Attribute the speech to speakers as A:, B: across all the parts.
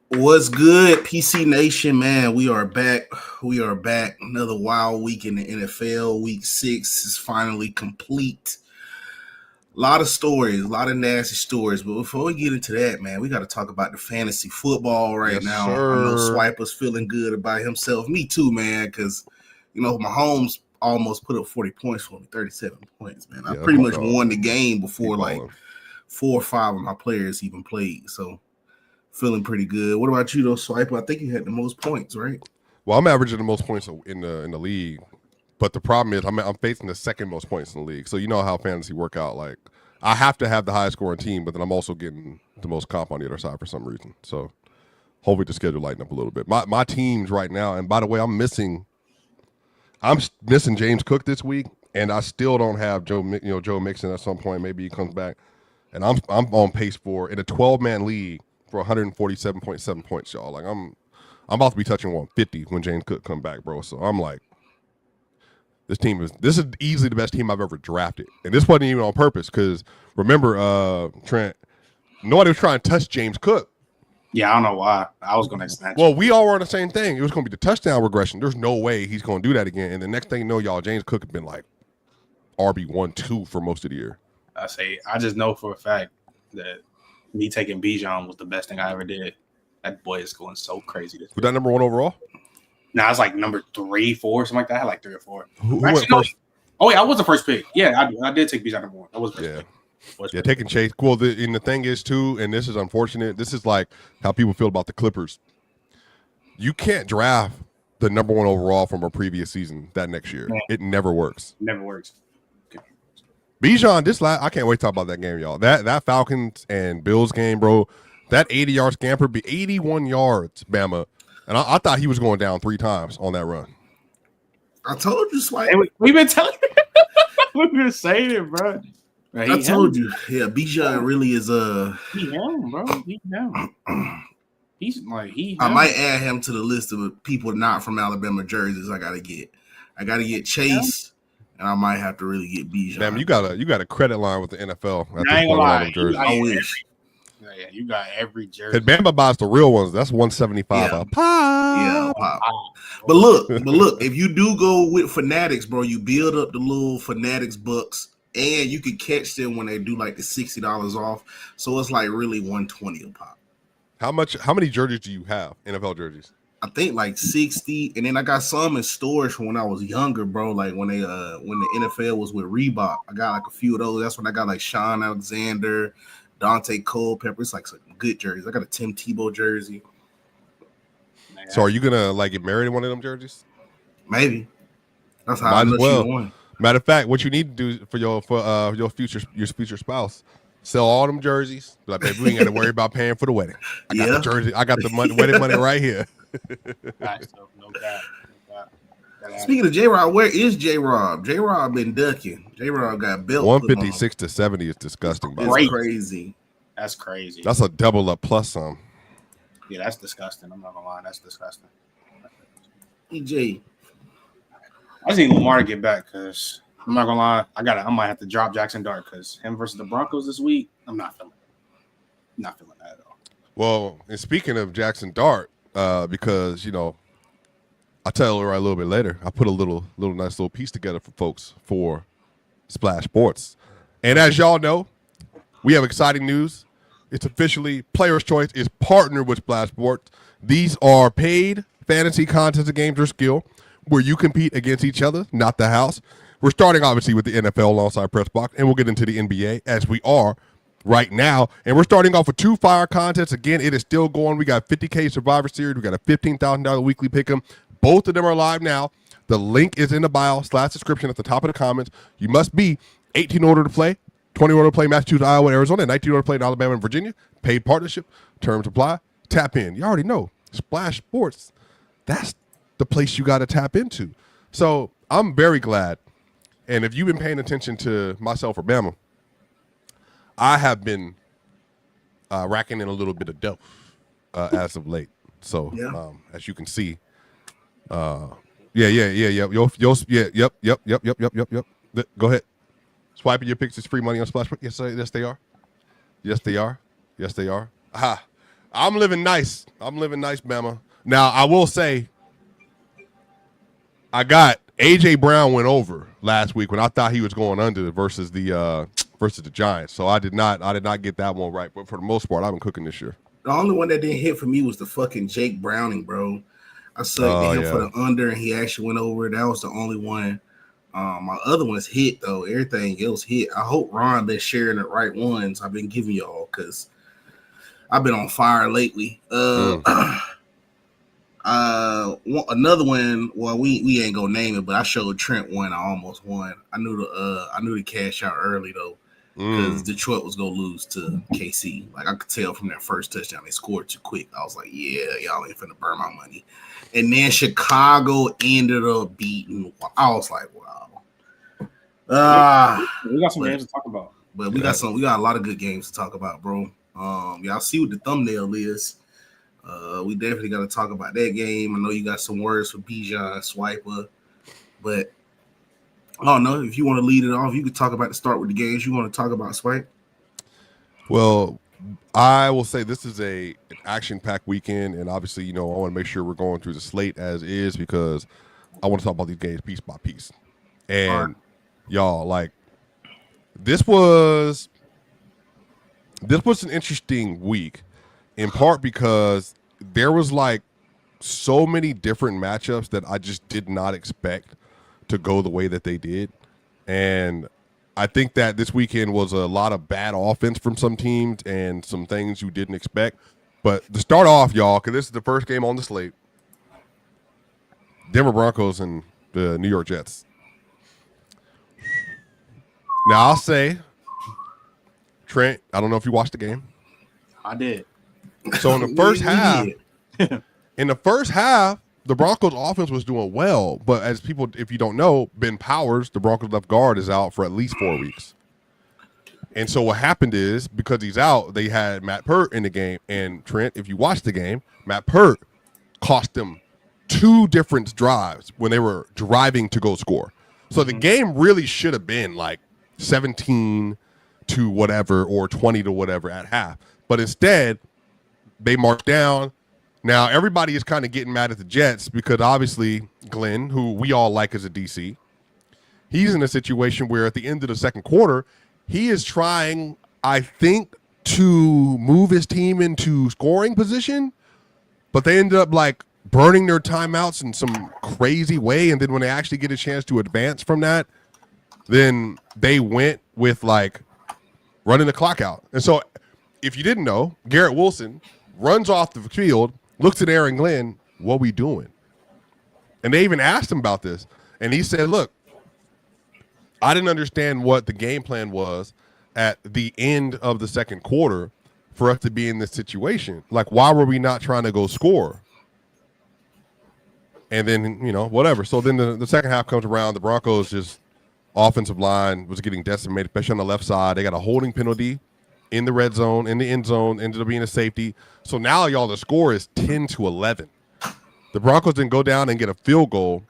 A: What's good, PC Nation, man? We are back. We are back. Another wild week in the NFL. Week 6 is finally complete. A lot of stories, a lot of nasty stories. But before we get into that, man, we got to talk about the fantasy football right now.
B: Sir.
A: I know Swiper's feeling good about himself. Me too, man, because, Mahomes almost put up 40 points for me, 37 points, man. I pretty much won the game before, 4 or 5 of my players even played. So, feeling pretty good. What about you, though, Swiper? I think you had the most points, right?
B: Well, I'm averaging the most points in the league, but the problem is I'm facing the second most points in the league. So you know how fantasy work out. Like I have to have the highest scoring team, but then I'm also getting the most comp on the other side for some reason. So hopefully the schedule lighten up a little bit. My teams right now, and by the way, I'm missing James Cook this week, and I still don't have Joe Mixon at some point. Maybe he comes back, and I'm on pace for in a 12-man league for 147.7 points, y'all. Like I'm about to be touching 150 when James Cook come back, bro. So I'm like, this is easily the best team I've ever drafted, and this wasn't even on purpose because remember, Trent, nobody was trying to touch James Cook.
C: Yeah, I don't know why. I was going to snatch.
B: Well, we all were on the same thing. It was going to be the touchdown regression. There's no way he's going to do that again. And the next thing you know, y'all, James Cook has been like RB1-2 for most of the year.
C: I just know for a fact that me taking Bijan was the best thing I ever did. That boy is going so crazy.
B: Was that number 1 overall?
C: Nah, it's like number 3, 4, something like that. I had like 3 or 4.
B: Who went first?
C: Oh, yeah, I was the first pick. Yeah, I did take Bijan number 1. I was first pick.
B: Yeah, taking Chase. Well, and the thing is, too, and this is unfortunate, this is like how people feel about the Clippers. You can't draft the number 1 overall from a previous season that next year. Man. It never works.
C: Never works. Okay.
B: Bijan, I can't wait to talk about that game, y'all. That Falcons and Bills game, bro, that 80-yard scamper be 81 yards, Bama. And I thought he was going down 3 times on that run.
A: I told you, Swipe.
C: Hey, we've been telling you. We've been saying it, bro.
A: Right, I told you. Yeah, Bijan really is
C: he him, bro. He him. He's like he.
A: I might add him to the list of people not from Alabama jerseys. I gotta get Chase, and I might have to really get Bijan.
B: Damn, you got a credit line with the NFL.
C: I ain't gonna lie.
A: I wish.
C: Yeah, you got every jersey.
B: And Bama buys the real ones. That's 175 a pop.
A: Yeah, pop. But look, if you do go with Fanatics, bro, you build up the little Fanatics bucks, and you can catch them when they do like the $60 off. So it's like really 120 a pop.
B: How many jerseys do you have? NFL jerseys?
A: I think like 60, and then I got some in storage from when I was younger, bro. Like when the NFL was with Reebok, I got like a few of those. That's when I got like Sean Alexander, Dante Culpepper. It's like some good jerseys. I got a Tim Tebow jersey.
B: Man. So are you gonna like get married in one of them jerseys?
A: Maybe. That's how I know you won.
B: Matter of fact, what you need to do for your future spouse, sell all them jerseys. Like, baby, we ain't got to worry about paying for the wedding. I got the jersey. I got the wedding money right here.
C: No doubt.
A: Speaking of J-Rob, where is J-Rob? J-Rob been ducking. J-Rob got built.
B: 156 to 70 is disgusting.
A: That's crazy.
C: That's crazy.
B: That's a double up plus some.
C: Yeah, that's disgusting. I'm not gonna lie. That's disgusting.
A: EJ.
C: I just need Lamar to get back because I'm not gonna lie. I might have to drop Jackson Dart because him versus the Broncos this week. I'm not feeling it. Not feeling that at all.
B: Well, and speaking of Jackson Dart, because I'll tell you a little bit later. I put a nice little piece together for folks for Splash Sports, and as y'all know, we have exciting news. It's officially Player's Choice is partnered with Splash Sports. These are paid fantasy contests of games or skill where you compete against each other, not the house. We're starting, obviously, with the NFL alongside Press Box, and we'll get into the NBA as we are right now. And we're starting off with 2 fire contests. Again, it is still going. We got 50K Survivor Series. We got a $15,000 weekly pick'em. Both of them are live now. The link is in the bio/description at the top of the comments. You must be 18 in order to play, 20 in order to play Massachusetts, Iowa, Arizona, and 19 in order to play in Alabama and Virginia. Paid partnership. Terms apply. Tap in. You already know. Splash Sports. That's the place you got to tap into. So I'm very glad. And if you've been paying attention to myself or Bama, I have been racking in a little bit of dough as of late. So as you can see, yep. Go ahead. Swiping your picks is free money on Splash. Yes, they are. Yes, they are. Aha. I'm living nice. Bama. Now I will say, I got AJ Brown went over last week when I thought he was going under versus the Giants. So I did not get that one right. But for the most part, I've been cooking this year.
A: The only one that didn't hit for me was the fucking Jake Browning, bro. I sucked at him for the under, and he actually went over. That was the only one. My other ones hit though. Everything else hit. I hope Ron been sharing the right ones I've been giving y'all because I've been on fire lately. Another one. Well, we ain't gonna name it, but I showed Trent one. I almost won. I knew to cash out early though, because Detroit was gonna lose to KC. Like I could tell from that first touchdown, they scored too quick. I was like, yeah, y'all ain't finna burn my money. And then Chicago ended up beating. I was like, wow.
C: We got some games to talk about.
A: But we got a lot of good games to talk about, bro. Y'all see what the thumbnail is. We definitely got to talk about that game. I know you got some words for Bijan Swiper, but I don't know if you want to lead it off. You could talk about the start with the games you want to talk about, Swipe.
B: Well, I will say this is an action-packed weekend, and obviously, I want to make sure we're going through the slate as is because I want to talk about these games piece by piece. And y'all, like, this was an interesting week, in part because there was like so many different matchups that I just did not expect to go the way that they did. And I think that this weekend was a lot of bad offense from some teams and some things you didn't expect. But to start off, y'all, because this is the first game on the slate, Denver Broncos and the New York Jets. Now, I'll say, Trent, I don't know if you watched the game.
C: I did.
B: So in the first half, the Broncos offense was doing well. But as people, if you don't know, Ben Powers, the Broncos left guard, is out for at least 4 weeks. And so what happened is, because he's out, they had Matt Pert in the game. And Trent, if you watch the game, Matt Pert cost them 2 different drives when they were driving to go score. So the game really should have been like 17 to whatever or 20 to whatever at half. But instead, they marched down. Now, everybody is kind of getting mad at the Jets because obviously Glenn, who we all like as a DC, he's in a situation where at the end of the second quarter, he is trying, I think, to move his team into scoring position, but they ended up like burning their timeouts in some crazy way. And then when they actually get a chance to advance from that, then they went with like running the clock out. And so if you didn't know, Garrett Wilson runs off the field, looks at Aaron Glenn, what we doing? And they even asked him about this. And he said, look, I didn't understand what the game plan was at the end of the second quarter for us to be in this situation. Like, why were we not trying to go score? And then, whatever. So then the second half comes around. The Broncos just offensive line was getting decimated, especially on the left side. They got a holding penalty in the red zone, in the end zone, ended up being a safety. So now, y'all, the score is 10-11. The Broncos didn't go down and get a field goal.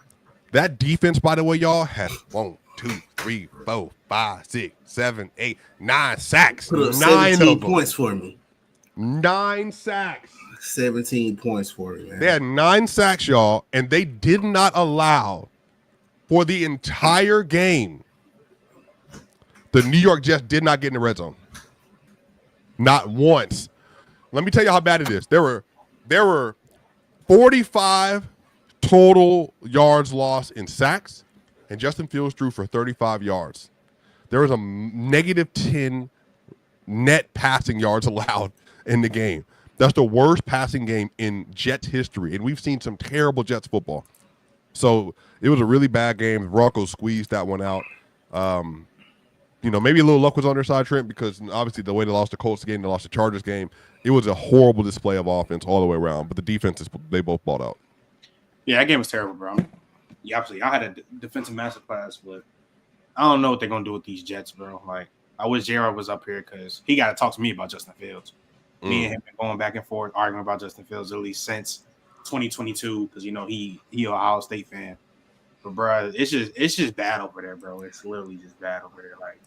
B: That defense, by the way, y'all, had 1, 2, 3, 4, 5, 6, 7, 8, 9 sacks.
A: Put up
B: 17
A: points for me.
B: 9 sacks.
A: 17 points for me, man.
B: They had 9 sacks, y'all, and they did not allow for the entire game. The New York Jets did not get in the red zone. Not once. Let me tell you how bad it is. There were 45 total yards lost in sacks, and Justin Fields threw for 35 yards. There was a -10 net passing yards allowed in the game. That's the worst passing game in Jets history, and we've seen some terrible Jets football. So it was a really bad game. The Broncos squeezed that one out. Maybe a little luck was on their side, Trent, because obviously the way they lost the Colts game, they lost the Chargers game, it was a horrible display of offense all the way around. But the defenses, they both balled out.
C: Yeah, that game was terrible, bro. Yeah, absolutely. I had a defensive masterclass, but I don't know what they're going to do with these Jets, bro. Like, I wish J.R. was up here because he got to talk to me about Justin Fields. Me and him been going back and forth, arguing about Justin Fields at least since 2022 because, he an Ohio State fan. But, bro, it's just bad over there, bro. It's literally just bad over there. Like,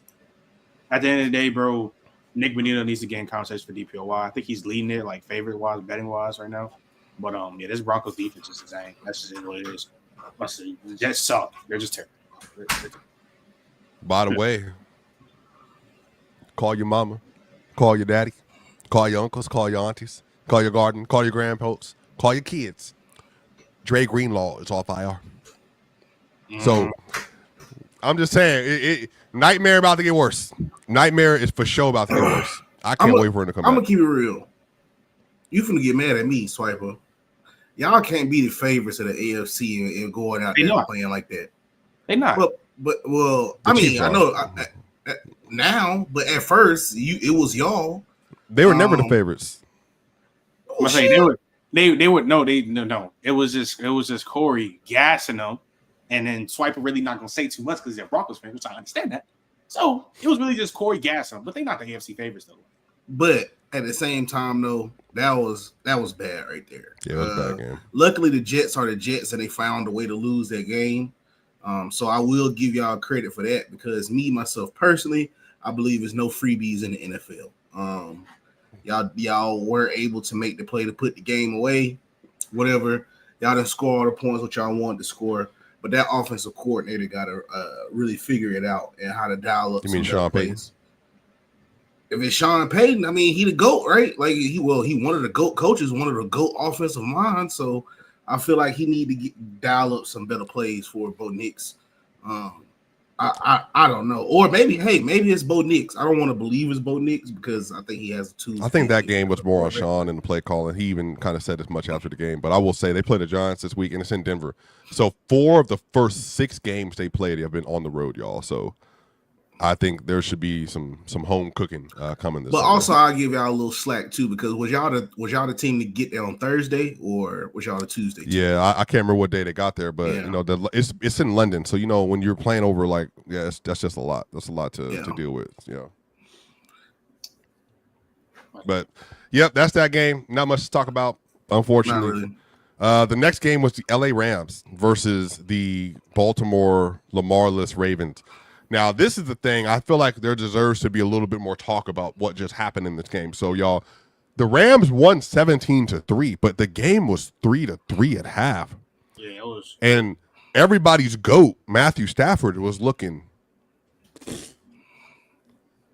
C: at the end of the day, bro, Nick Bonito needs to get in conversation for DPOY. I think he's leading it like favorite wise, betting wise right now. But yeah, this Broncos defense is insane. That's just what it is. The Jets suck. They're just terrible.
B: By the way, call your mama, call your daddy, call your uncles, call your aunties, call your garden, call your grandparents, call your kids. Dre Greenlaw is off IR. So I'm just saying, Nightmare about to get worse. Nightmare is for sure about to get worse. I can't wait for him to come back.
A: I'm going to keep it real. You finna get mad at me, Swiper. Y'all can't be the favorites of the AFC and going out there playing like that.
C: They not.
A: But I mean, I know now, but at first, it was y'all.
B: They were never the favorites.
C: I'm saying they were no. It was just Corey gassing them. And then Swiper really not gonna say too much because they're Broncos fans, which I understand that. So it was really just Corey gassing, but they're not the AFC favorites though.
A: But at the same time, though, that was bad right there.
B: Yeah, it was a bad game.
A: Luckily, the Jets are the Jets, and they found a way to lose that game. So I will give y'all credit for that because myself personally, I believe there's no freebies in the NFL. Y'all were able to make the play to put the game away, whatever. Y'all didn't score all the points which y'all wanted to score. But that offensive coordinator got to really figure it out and how to dial up.
B: You mean Sean Payton?
A: If it's Sean Payton, I mean, he the GOAT, right? Like he one of the GOAT coaches, one of the GOAT offensive minds. So I feel like he need to dial up some better plays for Bo Nix. I don't know. Or maybe it's Bo Nix. I don't want to believe it's Bo Nix because I think he has two.
B: I think that game was more on Sean and the play calling. He even kind of said as much after the game. But I will say they play the Giants this week, and it's in Denver. So 4 of the first 6 games they played have been on the road, y'all. So I think there should be some home cooking coming this. But
A: also, I'll give y'all a little slack too because was y'all the team to get there on Thursday or was y'all the Tuesday team?
B: Yeah, I can't remember what day they got there, but you know, it's in London, so you know when you're playing over that's just a lot. That's a lot to deal with. Yeah. But yep, that's that game. Not much to talk about, unfortunately. Really. The next game was the LA Rams versus the Baltimore Lamarless Ravens. Now, this is the thing. I feel like there deserves to be a little bit more talk about what just happened in this game. So, y'all, the Rams won 17-3, but the game was 3-3 at half.
C: Yeah, it was.
B: And everybody's GOAT, Matthew Stafford, was looking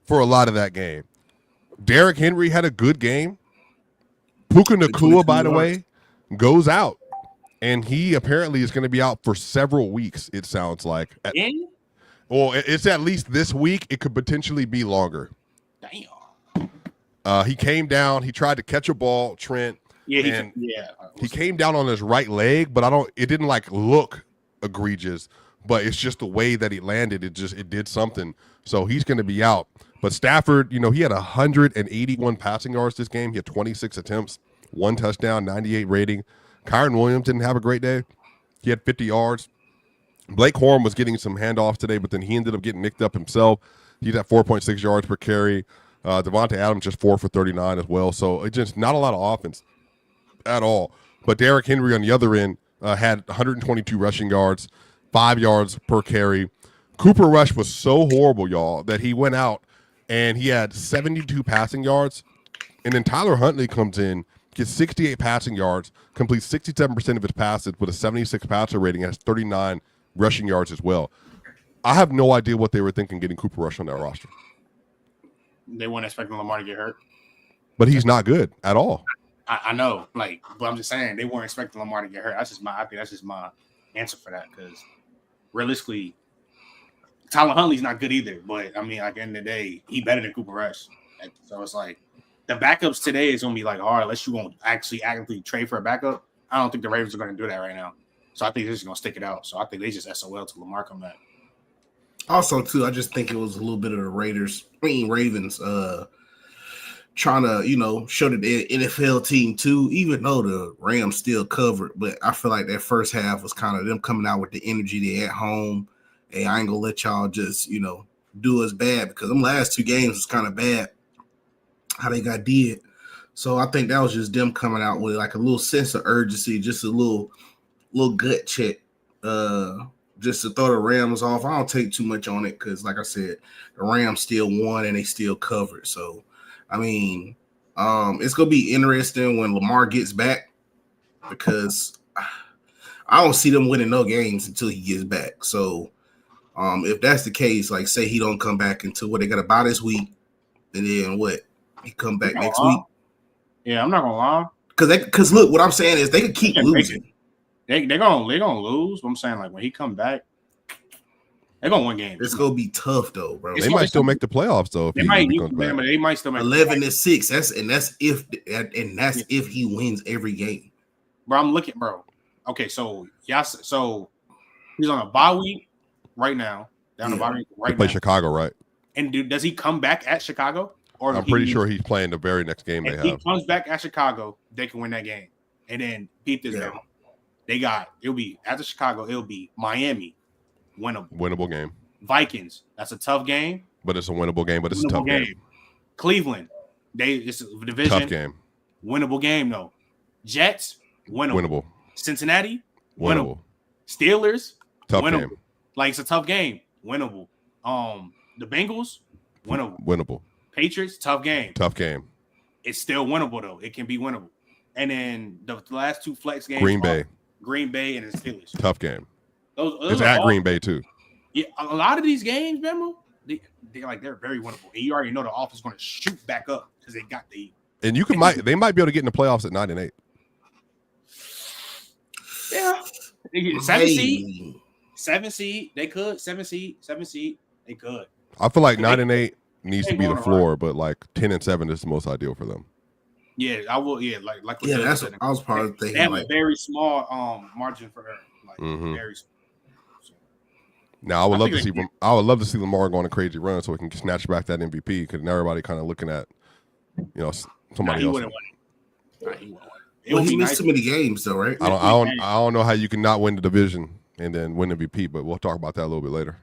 B: for a lot of that game. Derrick Henry had a good game. Puka Nacua, by the way, goes out. And he apparently is going to be out for several weeks, it sounds like. Well, it's at least this week. It could potentially be longer.
C: Damn.
B: He came down. He tried to catch a ball, Trent.
C: Yeah,
B: he came down on his right leg, but it didn't like look egregious. But it's just the way that he landed. It did something. So he's going to be out. But Stafford, you know, he had 181 passing yards this game. He had 26 attempts, 1 touchdown, 98 rating. Kyron Williams didn't have a great day. He had 50 yards. Blake Corum was getting some handoffs today, but then he ended up getting nicked up himself. He's at 4.6 yards per carry. Devontae Adams just 4 for 39 as well. So it's just not a lot of offense at all. But Derrick Henry on the other end had 122 rushing yards, 5 yards per carry. Cooper Rush was so horrible, y'all, that he went out and he had 72 passing yards. And then Tyler Huntley comes in, gets 68 passing yards, completes 67% of his passes with a 76 passer rating, and has 39 rushing yards as well. I have no idea what they were thinking getting Cooper Rush on that roster.
C: They weren't expecting Lamar to get hurt.
B: But he's not good at all.
C: I know, but I'm just saying they weren't expecting Lamar to get hurt. I think that's just my answer for that because realistically, Tyler Huntley's not good either. But I mean, at the end of the day, he better than Cooper Rush. So it's like the backups today is gonna be like hard unless you won't actually actively trade for a backup. I don't think the Ravens are gonna do that right now. So I think they're just gonna stick it out. So I think they just SOL to Lamar come back.
A: Also, too, I just think it was a little bit of the Ravens trying to, show that they're an NFL team too, even though the Rams still covered. But I feel like that first half was kind of them coming out with the energy they at home. Hey, I ain't gonna let y'all just, do us bad because them last 2 games was kind of bad how they got did. So I think that was just them coming out with like a little sense of urgency, just a little gut check just to throw the Rams off. I don't take too much on it because, like I said, the Rams still won and they still covered. So, I mean, it's gonna be interesting when Lamar gets back because I don't see them winning no games until he gets back. So, if that's the case, like say he don't come back until what they got to buy this week, and then what he come back next week.
C: Yeah, I'm not gonna lie.
A: Because look, what I'm saying is they could keep losing.
C: They're gonna lose. But I'm saying like when he come back, they're gonna win games.
A: It's gonna be tough though, bro.
B: They might still make the playoffs though.
C: They might still make
A: 11-6. That's if he wins every game.
C: Bro, I'm looking, bro. Okay, so so he's on a bye week right now. Down the bye week right now.
B: Play Chicago, right?
C: And does he come back at Chicago? Or
B: I'm pretty sure he's playing the very next game they have.
C: If he comes back at Chicago, they can win that game. And then beat this game. It'll be after Chicago, it'll be Miami,
B: winnable game.
C: Vikings, that's a tough game.
B: But it's a winnable game, but it's a tough game.
C: Cleveland, it's a division.
B: Tough game.
C: Winnable game, though. Jets, winnable. Cincinnati,
B: winnable.
C: Steelers,
B: tough
C: winnable.
B: Game.
C: Like it's a tough game, winnable. The Bengals,
B: winnable.
C: Patriots, tough game.
B: Tough game.
C: It's still winnable though. It can be winnable. And then the last two flex games,
B: Green Bay and
C: the Steelers.
B: Tough game.
C: Those
B: it's at Green Bay too.
C: Yeah, a lot of these games, remember, they're very winnable. And you already know the offense is going to shoot back up because they got the.
B: And they might be able to get in the playoffs at 9-8.
C: Yeah, seven seed. They could 7 seed. They could.
B: I feel like 9-8 needs to be the floor, but like 10-7 is the most ideal for them.
C: Yeah, I will. Yeah, like
A: that's what I was probably thinking.
C: They have a very small margin for error, like very small. So,
B: now I would love to see Lamar go on a crazy run so we can snatch back that MVP because now everybody kind of looking at somebody else.
A: He missed too many games though, right?
B: I don't know how you can not win the division and then win MVP, but we'll talk about that a little bit later.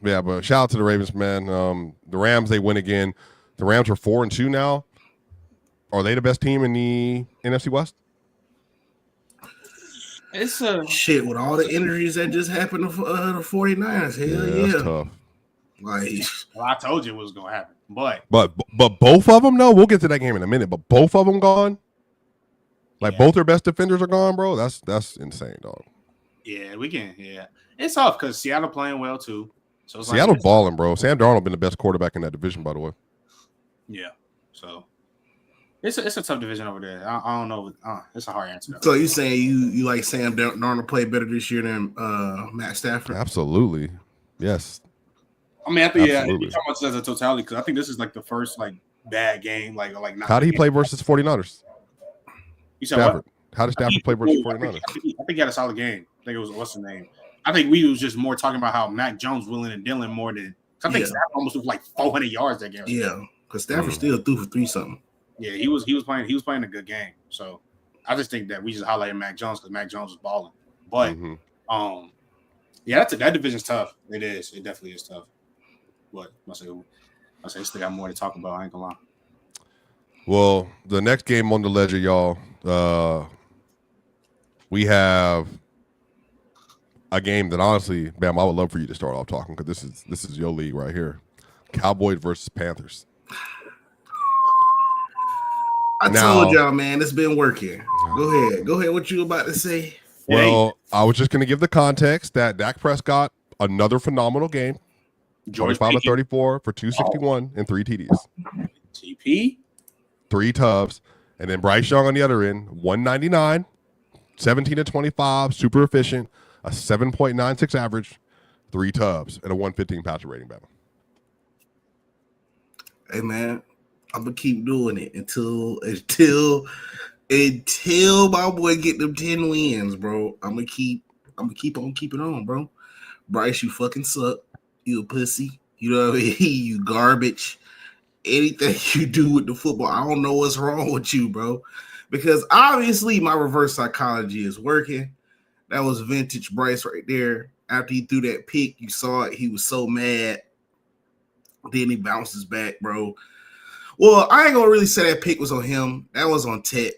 B: Yeah, but shout out to the Ravens, man. The Rams, they win again. The Rams are 4-2 now. Are they the best team in the NFC West?
C: It's a
A: shit with all the injuries that just happened to the 49ers. Hell yeah.
B: That's tough.
C: Well, I told you it was gonna happen, but
B: both of them, no, we'll get to that game in a minute. But both of them gone. Like both their best defenders are gone, bro. That's insane, dog.
C: Yeah, we can. Yeah, it's tough because Seattle playing well too. So it's
B: Seattle balling, bro. Sam Darnold been the best quarterback in that division, by the way.
C: Yeah, so it's a tough division over there. I don't know. It's a hard answer.
A: So you saying you like Sam Darnold play better this year than Matt Stafford?
B: Absolutely, yes.
C: I mean, I think you're talking about this as a totality because I think this is like the first like bad game. Like not.
B: How did he play versus 49ers?
C: You said
B: Stafford.
C: What?
B: How did Stafford play versus 49ers?
C: I think he had a solid game. I think it was what's the name? I think we was just more talking about how Mac Jones willing and dealing more than. I think Stafford almost was like 400 yards that game.
A: Yeah, because Stafford still threw for 3 something.
C: Yeah, he was playing a good game. So I just think that we just highlighted Mac Jones because Mac Jones was balling. But yeah, that division's tough. It is. It definitely is tough. But I say still got more to talk about. I ain't gonna lie.
B: Well, the next game on the ledger, y'all, we have a game that honestly, Bam, I would love for you to start off talking because this is your league right here. Cowboys versus Panthers.
A: I told y'all, man, it's been working. Go ahead. What you about to say?
B: Well, I was just going to give the context that Dak Prescott, another phenomenal game. 25 of 34 for 261 and 3 TDs.
C: TP.
B: 3 tubs. And then Bryce Young on the other end, 199, 17 of 25, super efficient, a 7.96 average, 3 tubs, and a 115 passer rating battle.
A: Hey, man, I'm going to keep doing it until my boy get them 10 wins, bro. I'm going to keep on keeping on, bro. Bryce, you fucking suck. You a pussy. You know what I mean? You garbage. Anything you do with the football, I don't know what's wrong with you, bro. Because obviously my reverse psychology is working. That was vintage Bryce right there. After he threw that pick, you saw it. He was so mad. Then he bounces back, bro. Well, I ain't gonna really say that pick was on him. That was on Tet.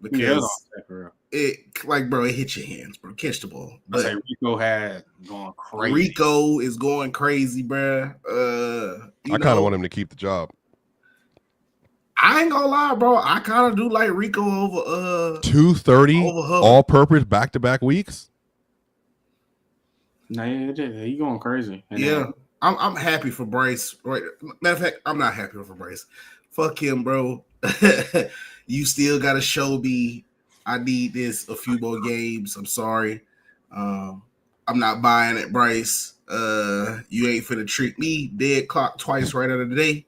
A: Because bro, it hit your hands, bro. Catch the ball.
C: But Rico had going crazy.
A: Rico is going crazy, bro.
B: I kind of want him to keep the job.
A: I ain't gonna lie, bro. I kind of do like Rico over
B: 230 all-purpose back-to-back weeks.
C: Nah, he going crazy.
A: Yeah, I'm happy for Bryce. Right. Matter of fact, I'm not happy for Bryce. Fuck him, bro. You still gotta show me. I need this a few more games. I'm sorry. I'm not buying it, Bryce. You ain't finna trick me. Dead clock twice right out of the day.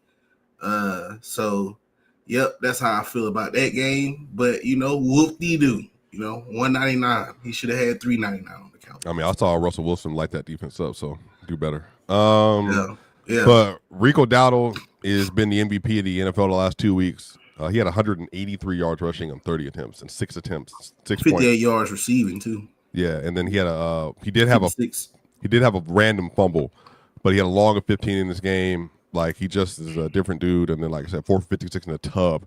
A: So, yep, that's how I feel about that game. But whoop-de-doo. 199. He should have had 399 on the count.
B: I mean, I saw Russell Wilson light that defense up, so do better.
A: Yeah.
B: But Rico Dowdle has been the MVP of the NFL the last 2 weeks. He had 183 yards rushing on 30 attempts and 6 attempts, 6
A: 58
B: points.
A: yards receiving too.
B: Yeah, and then he had he did have a random fumble, but he had a long of 15 in this game. Like, he just is a different dude. And then, like I said, 456 in the tub.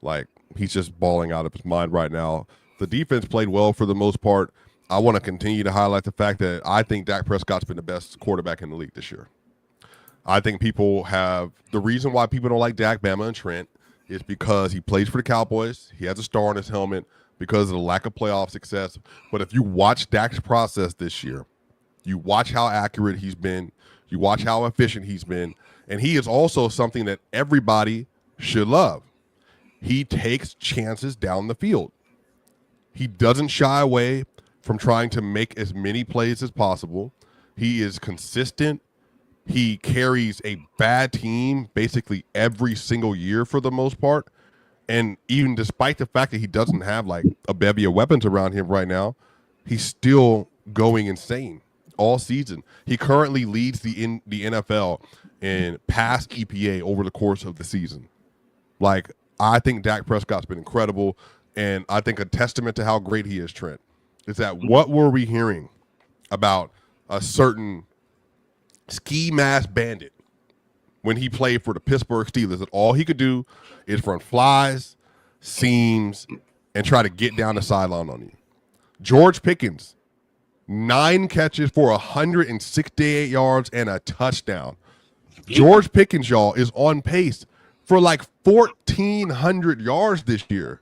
B: Like, he's just balling out of his mind right now. The defense played well for the most part. I want to continue to highlight the fact that I think Dak Prescott's been the best quarterback in the league this year. I think the reason why people don't like Dak, Bama, and Trent is because he plays for the Cowboys. He has a star on his helmet because of the lack of playoff success. But if you watch Dak's process this year, you watch how accurate he's been, you watch how efficient he's been, and he is also something that everybody should love. He takes chances down the field. He doesn't shy away from trying to make as many plays as possible. He is consistent. He carries a bad team basically every single year for the most part. And even despite the fact that he doesn't have like a bevy of weapons around him right now, he's still going insane all season. He currently leads the NFL in pass EPA over the course of the season. Like, I think Dak Prescott's been incredible, and I think a testament to how great he is, Trent, is that what were we hearing about a certain ski mask bandit when he played for the Pittsburgh Steelers, that all he could do is run flies, seams, and try to get down the sideline on you. George Pickens, 9 catches for 168 yards and a touchdown. George Pickens, y'all, is on pace for like 1,400 yards this year.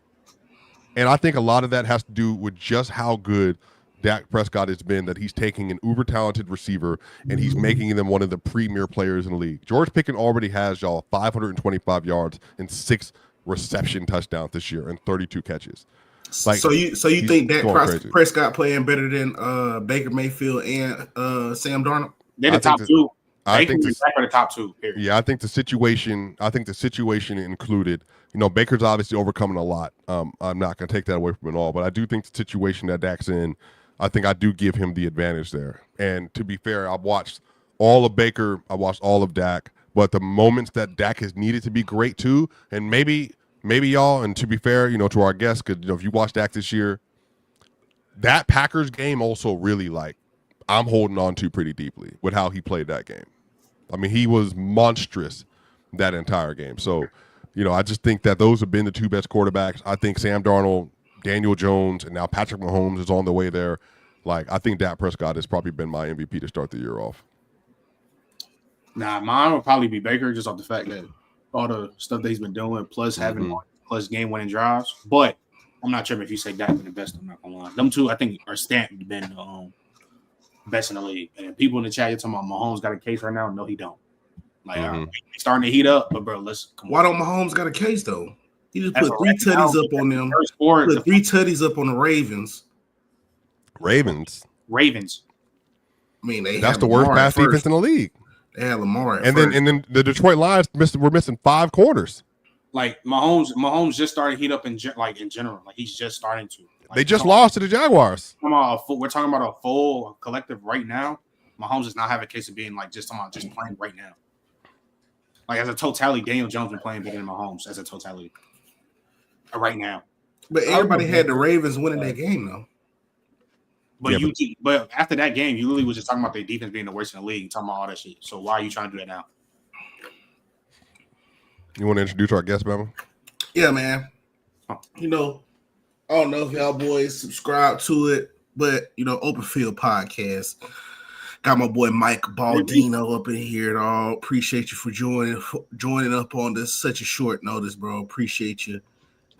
B: And I think a lot of that has to do with just how good Dak Prescott has been, that he's taking an uber-talented receiver and he's making them one of the premier players in the league. George Pickens already has, y'all, 525 yards and 6 reception touchdowns this year and 32 catches. Like,
A: so you think Dak Prescott playing better than Baker Mayfield and Sam Darnold?
C: They're the top two. I think the top two. Period.
B: Yeah, I think the situation included. Baker's obviously overcoming a lot. I'm not going to take that away from it all, but I do think the situation that Dak's in, I think I do give him the advantage there. And to be fair, I've watched all of Baker, I watched all of Dak, but the moments that Dak has needed to be great too, and maybe y'all, and to be fair, to our guests, because if you watch Dak this year, that Packers game also really, like, I'm holding on to pretty deeply with how he played that game. I mean, he was monstrous that entire game. So, I just think that those have been the two best quarterbacks. I think Sam Darnold, Daniel Jones, and now Patrick Mahomes is on the way there. Like, I think Dak Prescott has probably been my MVP to start the year off.
C: Nah, mine would probably be Baker, just off the fact that all the stuff that he's been doing, plus having plus game-winning drives. But I'm not sure if you say Dak been the best. I'm not gonna lie. Them two, I think, are stamped been best in the league. And people in the chat, you're talking about Mahomes got a case right now. No, he don't. Like, he's starting to heat up, but bro,
A: why don't Mahomes got a case though? He just put 3 tutties up on them. Put 3 tutties up on the Ravens.
B: Ravens.
A: I mean,
B: that's the worst pass defense in the league.
A: They had Lamar
B: and then the Detroit Lions were missing 5 quarters.
C: Like, Mahomes just started to heat up in general. Like, he's just starting to. Like,
B: they just lost to the Jaguars.
C: We're talking about a full collective right now. Mahomes does not have a case of being just playing right now. Like, as a totality, Daniel Jones been playing better than Mahomes as a totality right now.
A: But everybody had the Ravens winning that game, though.
C: But after that game, you literally was just talking about their defense being the worst in the league, talking about all that shit. So why are you trying to do that now? You
B: want to introduce our guest, Bama?
A: Yeah, man. I don't know if y'all boys subscribe to it, but Open Field Podcast. Got my boy Mike Baldino up in here, dog. Appreciate you for joining up on this such a short notice, bro. Appreciate you.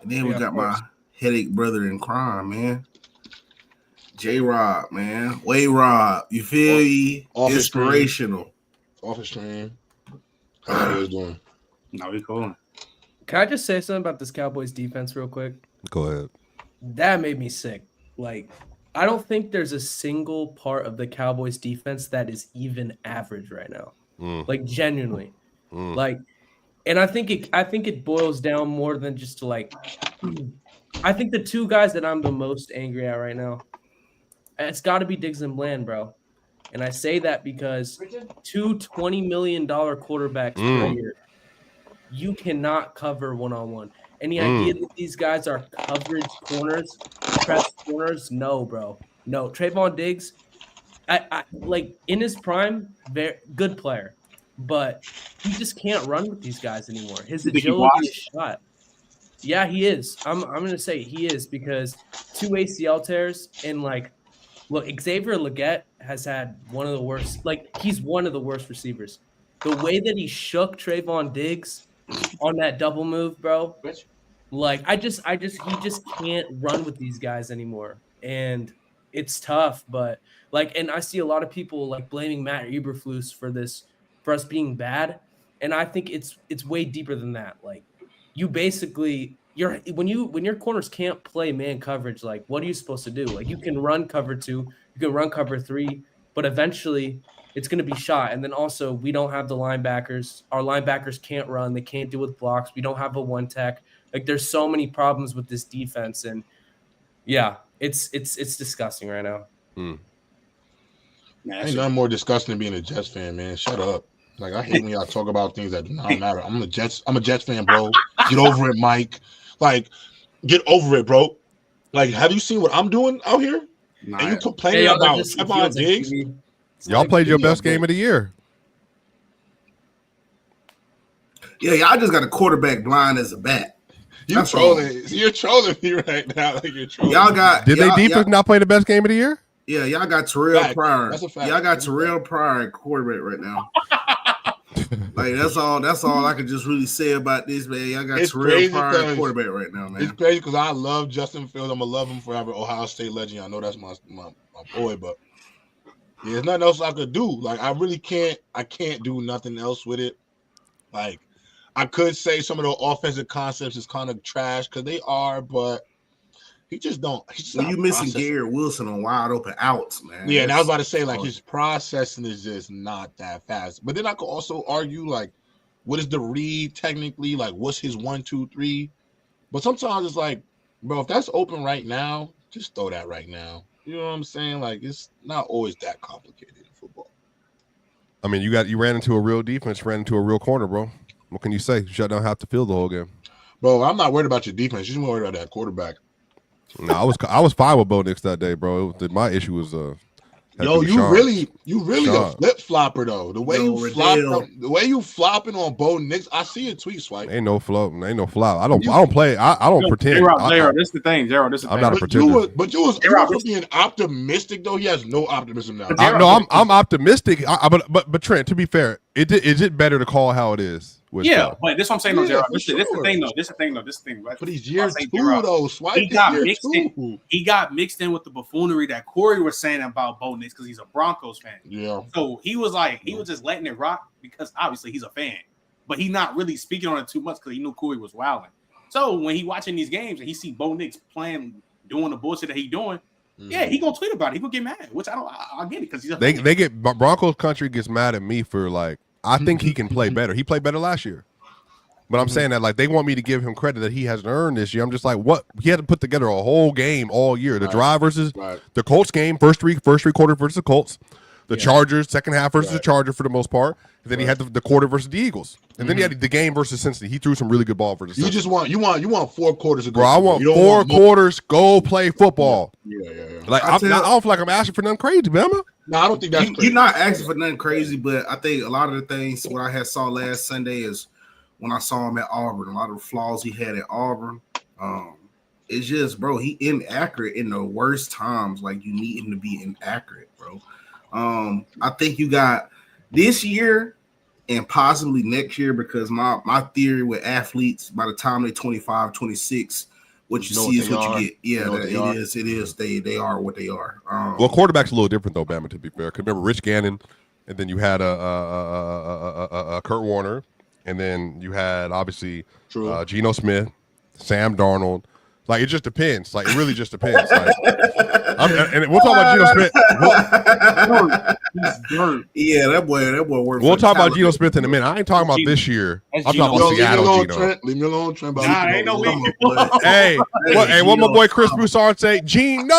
A: And then we got my headache brother in crime, man. J-Rob, man. Way Rob. You feel me? Inspirational.
D: Office stream. How you guys doing?
C: No, we cool.
E: Can I just say something about this Cowboys defense real quick?
B: Go ahead.
E: That made me sick. Like, I don't think there's a single part of the Cowboys defense that is even average right now. Like, genuinely. Like, and I think it boils down more than just to like. I think the two guys that I'm the most angry at right now, it's got to be Diggs and Bland, bro. And I say that because two $20 million quarterbacks per year, you cannot cover one-on-one. And the idea that these guys are coverage corners, press corners, no, bro. No. Trayvon Diggs, I like in his prime, very good player. But he just can't run with these guys anymore. His agility is shot. Yeah, he is. I'm gonna say he is because 2 ACL tears and like, look, Xavier Legette has had one of the worst. Like, he's one of the worst receivers. The way that he shook Trayvon Diggs on that double move, bro. Like, he just can't run with these guys anymore, and it's tough. But like, and I see a lot of people like blaming Matt Eberflus for us being bad, and I think it's way deeper than that. Like, you basically when your corners can't play man coverage, like, what are you supposed to do? Like, you can run cover 2, you can run cover 3, but eventually it's going to be shot. And then also, we don't have the linebackers. Our linebackers can't run. They can't deal with blocks. We don't have a one tech. Like, there's so many problems with this defense, and yeah, it's disgusting right now.
D: Ain't nothing more disgusting than being a Jets fan, man. Shut up. Like, I hate when y'all talk about things that do not matter. I'm a Jets fan, bro. Get over it, Mike. Like, get over it, bro. Like, have you seen what I'm doing out here? Nah, and you complaining about Trayvon Diggs?
B: Y'all played your best game of the year.
A: Yeah, y'all just got a quarterback blind as a bat.
D: You're trolling me right now. Like, you're trolling.
B: Did they defense not play the best game of the year?
A: Yeah, y'all got Terrell Pryor. That's a fact. Y'all got Terrell Pryor at quarterback right now. Like, that's all I can just really say about this, man. Y'all got Terrell Pryor at quarterback right now, man.
D: It's crazy because I love Justin Fields. I'm gonna love him forever. Ohio State legend. I know that's my boy, but yeah, there's nothing else I could do. Like, I really can't. I can't do nothing else with it. Like, I could say some of the offensive concepts is kind of trash because they are, but he just don't.
A: You missing Garrett Wilson on wide open outs, man.
D: Yeah, and I was about to say, like, his processing is just not that fast. But then I could also argue, like, what is the read technically? Like, what's his 1, 2, 3? But sometimes it's like, bro, if that's open right now, just throw that right now. You know what I'm saying? Like, it's not always that complicated in football.
B: I mean, you ran into a real defense, ran into a real corner, bro. What can you say? Shut down half the field the whole game.
D: Bro, I'm not worried about your defense. You're just worried about that quarterback.
B: No, I was fine with Bo Nix that day, bro. My issue was
D: you really a flip flopper though. The way you flopping on Bo Nix, I see a tweet swipe.
B: Ain't no flop. I don't play. I don't pretend.
C: J-Rob, this is the thing.
B: I'm not a pretender.
D: But you was being optimistic though. He has no optimism now.
B: I'm optimistic. But Trent, to be fair, is it better to call how it is?
C: Yeah, but this is what I'm saying, though, J-Rob. This is the thing, though.
D: But he's year 2, though.
C: He got mixed in with the buffoonery that Corey was saying about Bo Nix because he's a Broncos fan.
D: Yeah.
C: So he was just letting it rock because obviously he's a fan, but he's not really speaking on it too much because he knew Corey was wilding. So when he watching these games and he see Bo Nix playing, doing the bullshit that he doing, yeah, he gonna tweet about it. He gonna get mad, which I get it because he's a fan.
B: They get Broncos country gets mad at me for like. I think he can play better. He played better last year. But I'm saying that, like, they want me to give him credit that he hasn't earned this year. I'm just like, what? He had to put together a whole game all year. The drive versus the Colts game, first three quarters versus the Colts. The Chargers, second half versus the Chargers for the most part. And then he had the quarter versus the Eagles. And then he had the game versus Cincinnati. He threw some really good ball for the Cincinnati.
D: You want 4 quarters of
B: bro, I want 4 quarters, go play football.
D: Yeah.
B: Like, I don't feel like I'm asking for nothing crazy, man.
D: No, I don't think that's
A: you're not asking for nothing crazy, but I think a lot of the things what I saw last Sunday is when I saw him at Auburn, a lot of the flaws he had at Auburn. It's just, bro, he inaccurate in the worst times. Like, you need him to be inaccurate, bro. I think you got this year and possibly next year, because my theory with athletes, by the time they're 25, 26, what you see is what you get. Yeah, it is. They are what they are.
B: Well, quarterback's a little different though, Bama, to be fair. Because remember Rich Gannon, and then you had a Kurt Warner, and then you had obviously Geno Smith, Sam Darnold. Like, it just depends. Like, it really just depends. Like, and we'll talk about Geno Smith.
A: Yeah, that boy worked.
B: We'll talk about Geno Smith in a minute. I ain't talking about this year. I'm talking about Seattle Geno.
D: Leave me alone, Trent.
C: Nah, ain't no leave me
B: alone. Hey, what my boy Chris Broussard say? Geno!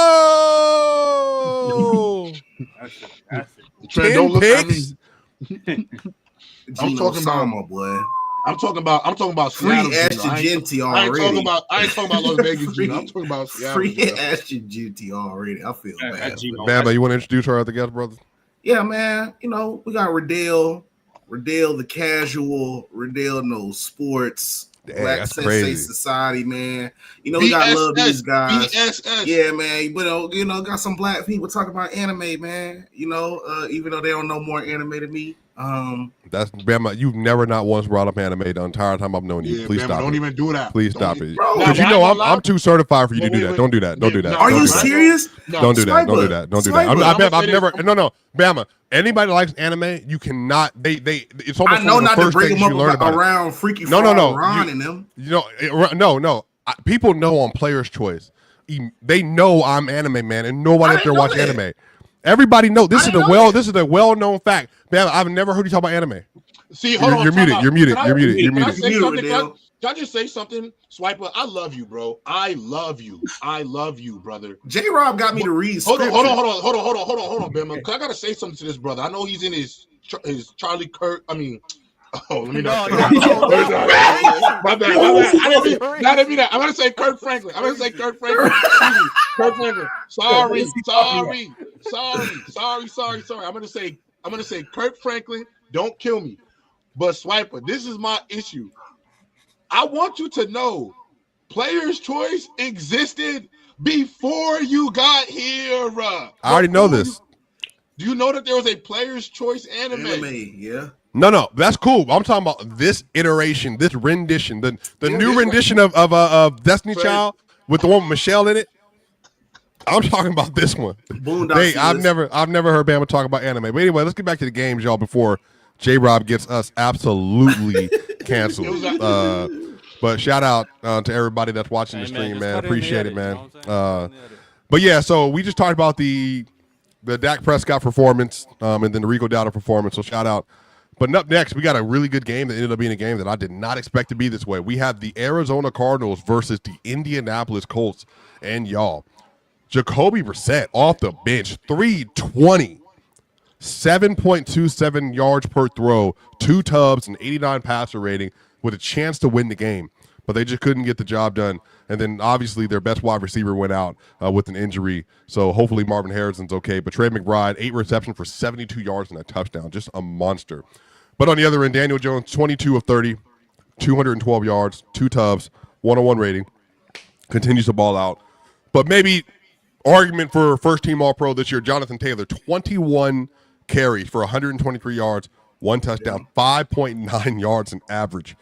D: Trent, don't look at me.
A: I'm talking about my boy.
D: I'm talking about
A: free Ashton Genty already.
D: I ain't talking about Las Vegas. I'm talking about Seattle.
A: Free Ashton Genty already. I feel bad.
B: Bama, you want to introduce our other guest, brother?
A: Yeah, man. You know, we got Riddell the casual. Riddell knows sports. Black Sensei Society, man. You know, we gotta love these guys. BSS. Yeah, man. But you know, got some black people talking about anime, man. You know, even though they don't know more anime than me.
B: That's Bama. You've never not once brought up anime the entire time I've known you. Please
D: Bama,
B: stop.
D: Don't even do that.
B: Please stop it. Because you know I'm too certified for you to do that. Don't do that. Don't do that.
A: Are you serious?
B: Don't do that. Don't do that. Don't do that. I've never. No. Bama. Anybody likes anime, you cannot. It's almost
A: I know
B: one of
A: not
B: the
A: to
B: first
A: bring
B: things
A: them
B: you learn
A: up
B: about
A: around Freaky
B: No.
A: Ron and them.
B: You know, no. People know on Player's Choice. They know I'm anime, man, and nobody up there watch anime. Everybody know this is a well-known fact. Man, I've never heard you talk about anime.
D: See, hold on.
B: You're muted.
D: Can I just say something, Swiper? I love you, bro. I love you, brother.
A: J-Rob got me to read.
D: Hold on, Bama. I gotta say something to this brother. I know he's in his Charlie Kirk. I mean. Oh, let me not say that. My bad. I didn't mean that. I'm gonna say Kirk Franklin. Excuse me. Kirk Franklin. Sorry. I'm gonna say Kirk Franklin. Don't kill me. But Swiper, this is my issue. I want you to know Player's Choice existed before you got here.
B: I already know this.
D: Do you know that there was a Player's Choice anime?
A: Yeah.
B: No, that's cool. I'm talking about this iteration, this rendition, the new rendition of Destiny Child with the one with Michelle in it. I'm talking about this one. I've never heard Bama talk about anime. But anyway, let's get back to the games, y'all, before J-Rob gets us absolutely canceled. But shout out to everybody that's watching the stream, man. Appreciate it, man. But yeah, so we just talked about the Dak Prescott performance and then the Rico Dowdle performance. So shout out. But up next, we got a really good game that ended up being a game that I did not expect to be this way. We have the Arizona Cardinals versus the Indianapolis Colts. And y'all, Jacoby Brissett off the bench, 320, 7.27 yards per throw, 2 tubs, and 89 passer rating with a chance to win the game. But they just couldn't get the job done. And then, obviously, their best wide receiver went out with an injury. So, hopefully, Marvin Harrison's okay. But Trey McBride, 8 receptions for 72 yards and a touchdown. Just a monster. But on the other end, Daniel Jones, 22 of 30, 212 yards, 2 tubs, 101 rating. Continues to ball out. But maybe argument for first-team All-Pro this year, Jonathan Taylor, 21 carries for 123 yards, 1 touchdown, 5.9 yards in average.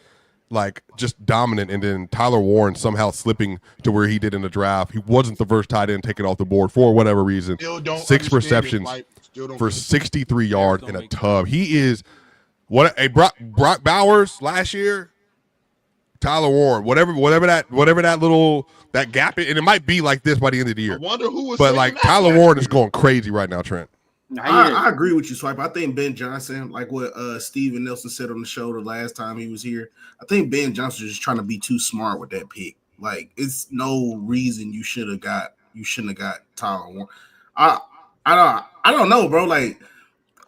B: Like, just dominant. And then Tyler Warren somehow slipping to where he did in the draft. He wasn't the first tight end taken off the board for whatever reason. 6 receptions for 63 yards and a tub. He is what a Brock Bowers last year. Tyler Warren, whatever that gap is, and it might be like this by the end of the year.
D: I wonder who was.
B: But like Tyler Warren is going crazy right now, Trent.
A: I agree with you, Swipe. I think Ben Johnson, like what Steven Nelson said on the show the last time he was here, I think Ben Johnson is just trying to be too smart with that pick. Like, it's no reason you shouldn't have got Tyler Warren. I don't know, bro. Like,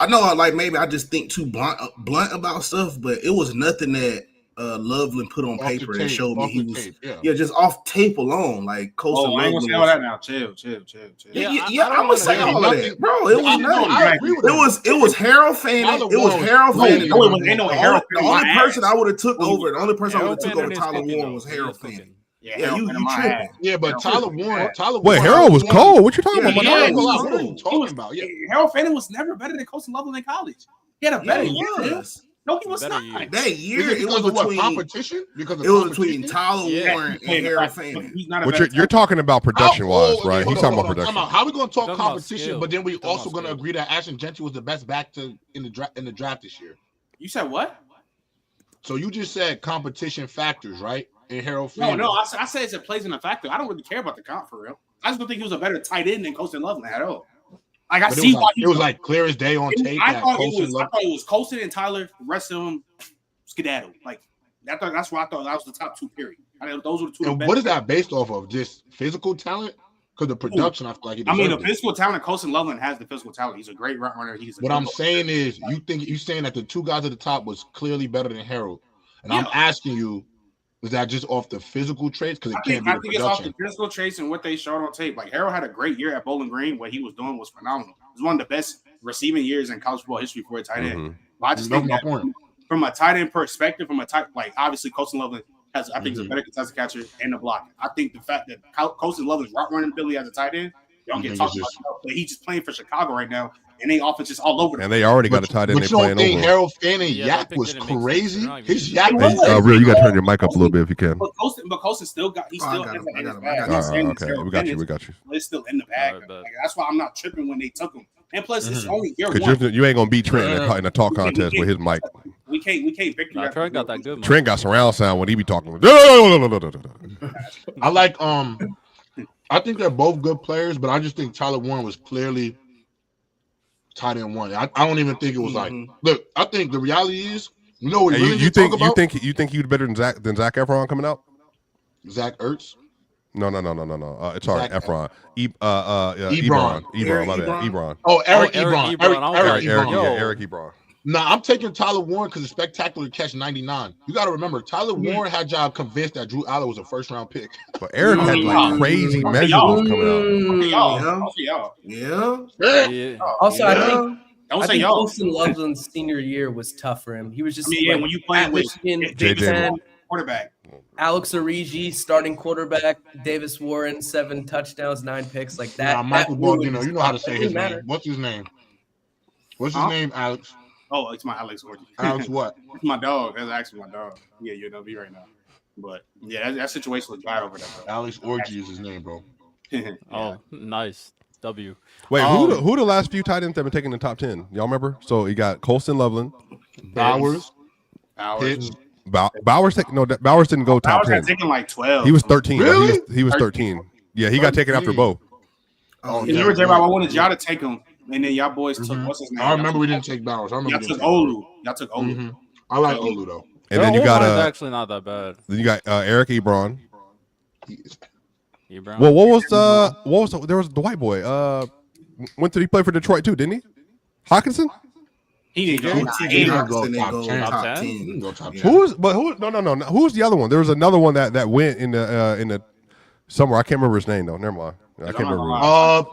A: I know, like, maybe I just think too blunt about stuff, but it was nothing that Loveland put on paper and showed me he was just off tape alone. Like, Coastal.
C: I ain't gonna say all that now. Chill.
A: Yeah, I'm gonna say all of that, bro. It was nothing. It was Harold Fanning. It was Harold Fanning. The only person I would have took over Tyler Warren was Harold Fanning. Yeah, you tripping.
D: Yeah, but Tyler Warren.
B: Wait, Harold was cold. What you talking about?
D: What are you talking about?
C: Yeah, Harold Fanning was never better than Colson Loveland in college. He had a better year. No, he was not.
A: That year,
D: it was between competition. Because
A: it was between Tyler Warren and Harold Fanning.
B: You're talking about production-wise, right? He's talking about production.
D: How are we going to talk competition? But then we also going to agree that Ashton Gentry was the best back in the draft this year.
C: You said what?
D: So you just said competition factors, right? And Harold Fanning.
C: No, I said it's a plays in a factor. I don't really care about the comp for real. I just don't think he was a better tight end than Colson Loveland at all. Like I see why
D: it was like clear as day on tape.
C: I thought it was Colson and Tyler. The rest of them skedaddle. Like that's why I thought that was the top two. Period. Those were the two.
D: And what is that based off of? Just physical talent? Because the production, I feel like.
C: The physical talent. Colson Loveland has the physical talent. He's a great route runner.
D: What I'm saying is, you're saying that the two guys at the top was clearly better than Harold, and I'm asking you, was that just off the physical traits? Because I think it's off the
C: physical traits and what they showed on tape. Like Harold had a great year at Bowling Green. What he was doing was phenomenal. It was one of the best receiving years in college football history for a tight end. But I just think that from a tight end perspective, obviously Colson Loveland has, I think, he's a better contested catcher and a blocker. I think the fact that Colson Loveland's route running ability as a tight end, don't get talked about, but he's just playing for Chicago right now. And they offense just all over.
B: And they already got a tight end.
D: But you don't think Harold Fanning yak was crazy? His yak was
B: real. You got to turn your mic up a little bit if you can.
C: But Colson still got. He still has it in his bag.
B: Okay, we got you.
C: It's still in the bag. That's why I'm not tripping when they took him. And plus, it's only year one.
B: Because you ain't gonna beat Trent in a talk contest with his mic.
C: We can't victory.
F: Trent got that good.
B: Trent got surround sound when he be talking.
D: I like. I think they're both good players, but I just think Tyler Warren was clearly tight end one. I don't even think it was like. Look, I think the reality is, you know what
B: you think he was better than Zac Efron coming out?
D: Zach Ertz?
B: No. It's hard. Efron. Ebron. Ebron.
D: Oh, Eric Ebron.
B: Eric Ebron.
D: No, I'm taking Tyler Warren because it's spectacular catch 99. You got to remember, Tyler Warren had y'all convinced that Drew Allen was a first-round pick.
B: But Eric had like crazy measurables coming
C: out.
A: Yeah.
E: Also, I think Colson Loveland's senior year was tough for him. He was just
C: when you play with
E: Big Ten
C: quarterback.
E: Alex Origi, starting quarterback. Davis Warren, 7 touchdowns, 9 picks, like that.
D: Michael Baldino, you know how to say his name. What's his name? What's his name, Alex?
C: Oh, it's my Alex Origi.
D: Alex what?
C: It's my dog. That's actually my dog. Yeah, you're UNLV right now. But yeah, that situation was bad over there, bro.
D: Alex Origi is his name, bro.
F: Oh, nice. W.
B: Wait, who the last few tight ends that have been taken in the top 10? Y'all remember? So you got Colson Loveland,
D: Bowers.
B: Bowers didn't go top 10.
C: Taken like 12.
B: He was 13.
D: Really?
B: He was 13. Yeah, he got taken after Bo.
C: Oh, and you were there. I wanted y'all to take him, and then y'all boys took what's his name?
D: I remember we didn't take Bowers. I remember
C: y'all took Olu. Y'all took Olu.
D: I like Olu though.
B: And then you got
F: actually not that bad.
B: Then you got Eric Ebron.
F: Ebron.
B: Well, what was there was the white boy. He play for Detroit too, didn't he? Hawkinson?
C: He didn't
A: go top 10.
B: Who's the other one? There was another one that went in the somewhere. I can't remember his name though. Never mind. I can't remember.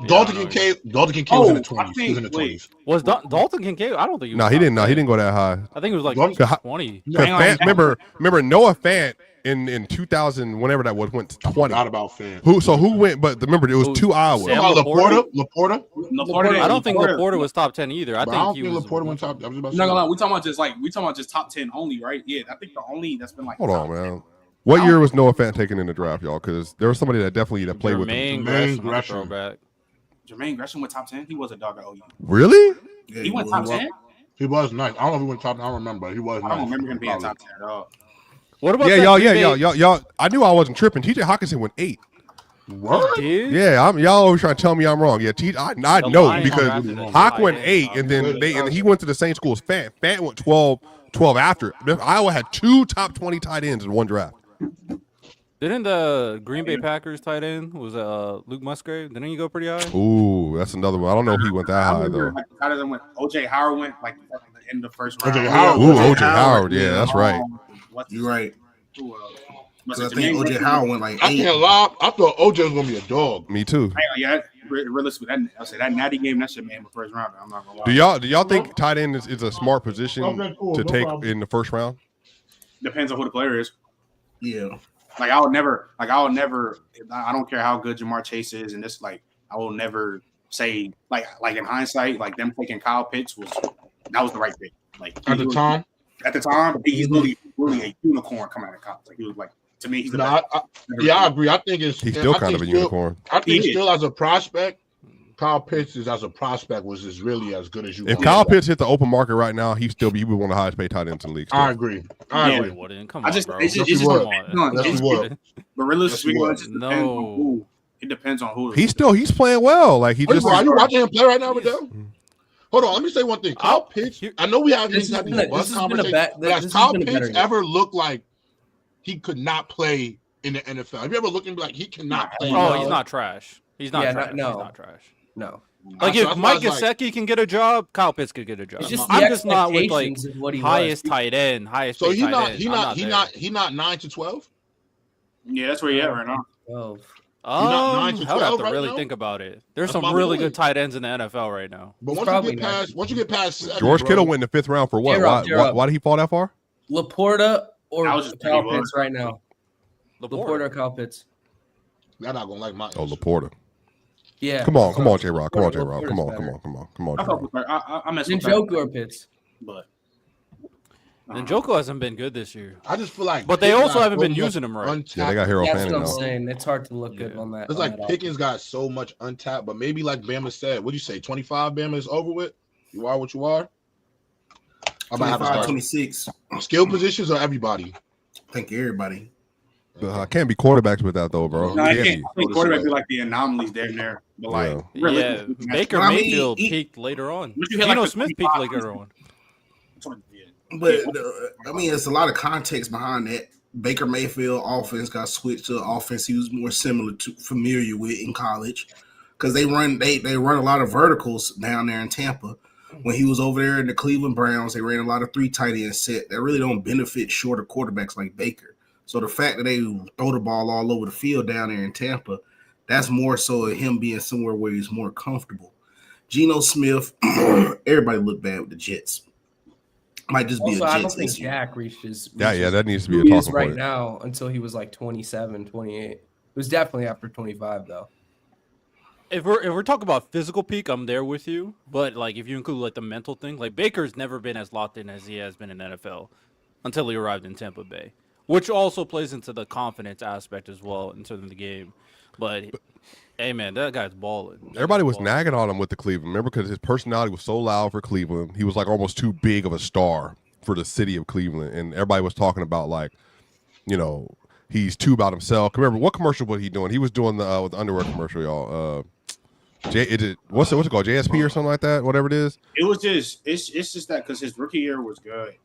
D: Dalton Kincaid. Dalton Kincaid was in the 20s. He was in the 20s.
F: Was Dalton Kincaid? I don't think he was.
B: No, he didn't. No, he didn't go that high.
F: I think it was like 20.
B: Remember Noah Fant in 2000, whenever that was, went to 20.
D: Not about Fant.
B: Who went? But remember, it was 2 hours.
D: Laporta.
F: I don't think Laporta was top 10 either. I think
D: Laporta went top.
C: No, we talking about just top 10 only, right? Yeah, I think the only that's been like.
B: Hold on, man. What year was Noah Fant taken in the draft, y'all? Because there was somebody that definitely played with him.
C: Jermaine Gresham went top 10. He was a dog at OU.
B: Really?
C: Yeah, he went top 10.
D: He was nice. I don't know if he went top 10. I don't remember. He was nice.
C: I don't remember him being top 10 at all.
F: What about
B: y'all. I knew I wasn't tripping. TJ Hawkinson went 8.
D: What?
B: Yeah, y'all always trying to tell me I'm wrong. Yeah, I know because Hawk went 8, and then he went to the same school as Fant. Fant went 12 after. Iowa had 2 top 20 tight ends in one draft.
F: Didn't the Green Bay Packers tight end was Luke Musgrave? Didn't he go pretty high?
B: Ooh, that's another one. I don't know if he went that high though.
C: OJ Howard went like in the first round.
B: OJ Howard. Yeah, that's right.
A: You're right. I think OJ Howard went like 8.
D: I can't lie. I thought OJ was gonna be a dog.
B: Me too.
C: Yeah, realistically, that natty game, that shit made the first round. I'm not gonna lie.
B: Do y'all think tight end is a smart position to take in the first round?
C: Depends on who the player is.
A: Yeah.
C: Like I would never. I don't care how good Jamar Chase is, and this like I will never say like in hindsight, like them taking Kyle Pitts was the right pick. Like
D: at the time,
C: he's really a unicorn coming out of college. Like he was like to me, he's the best.
D: I agree. I think he's
B: still kind of a unicorn.
D: I think still as a prospect, Kyle Pitts as a prospect was just really as good as you.
B: If Kyle Pitts hit the open market right now, he would be one of the highest paid tight ends in the league. Still.
D: I agree.
F: Come on, bro.
C: But realistically, it depends on who.
B: He's playing well. Like he just.
D: Are you watching him play right now, Riddell? Hold on, let me say one thing. Kyle Pitts. I know we have these bus conversations. Has Kyle Pitts ever looked like he could not play in the NFL? Have you ever looked and be like he cannot play?
F: Oh, he's not trash. He's not trash. He's not trash.
E: No.
F: Like if Mike Gesicki can get a job, Kyle Pitts could get a job. I'm just not with like highest tight end, highest.
D: So he's not 9 to 12.
C: Yeah, that's where he at right now.
E: 12.
F: I would have to really think about it. There's some really good tight ends in the NFL right now.
D: But once you get past
B: George Kittle went in the 5th round for what? Why did he fall that far?
E: Laporta or Kyle Pitts right now. Laporta or Kyle Pitts.
D: They're not gonna like my.
B: Oh, Laporta.
E: Yeah.
B: Come on, J-Rock. Come on, J-Rock. Come on.
C: I mess with
E: Njoku or Pitts.
C: But
F: Njoku hasn't been good this year.
D: I just feel like,
F: but they also haven't been using him right.
B: Yeah, they got Harold Fanning now.
E: That's what I'm saying. It's hard to look good on that.
D: It's like Pickens got so much untapped, but maybe like Bama said, what'd you say? 25 Bama is over with. You are what you are.
A: 25, 26.
D: Skill positions or everybody?
A: I think everybody.
B: Can't be quarterbacks with that though, bro.
C: No, I can't. I think quarterbacks are like the anomalies there. But like,
F: yeah, Baker Mayfield peaked later on. Geno Smith peaked later on.
A: But I mean, it's a lot of context behind that. Baker Mayfield offense got switched to an offense he was more familiar with in college, because they run a lot of verticals down there in Tampa. When he was over there in the Cleveland Browns, they ran a lot of 3 tight end set that really don't benefit shorter quarterbacks like Baker. So the fact that they throw the ball all over the field down there in Tampa, that's more so him being somewhere where he's more comfortable. Geno Smith, everybody looked bad with the Jets. Might just be a Jets.
E: I don't think Dak reached his.
B: Yeah, that needs to be a talking point
E: right now until he was like 27, 28. It was definitely after 25 though.
F: If we're talking about physical peak, I'm there with you. But like if you include like the mental thing, like Baker's never been as locked in as he has been in NFL until he arrived in Tampa Bay, which also plays into the confidence aspect as well in terms of the game. But hey man, that guy's balling.
B: Everybody was nagging on him with the Cleveland. Remember, because his personality was so loud for Cleveland. He was like almost too big of a star for the city of Cleveland. And everybody was talking about like, you know, he's too about himself. Remember, what commercial was he doing? He was doing the with the underwear commercial, y'all. What's it called? JSP or something like that? Whatever it is.
C: It was just it's just that because his rookie year was good.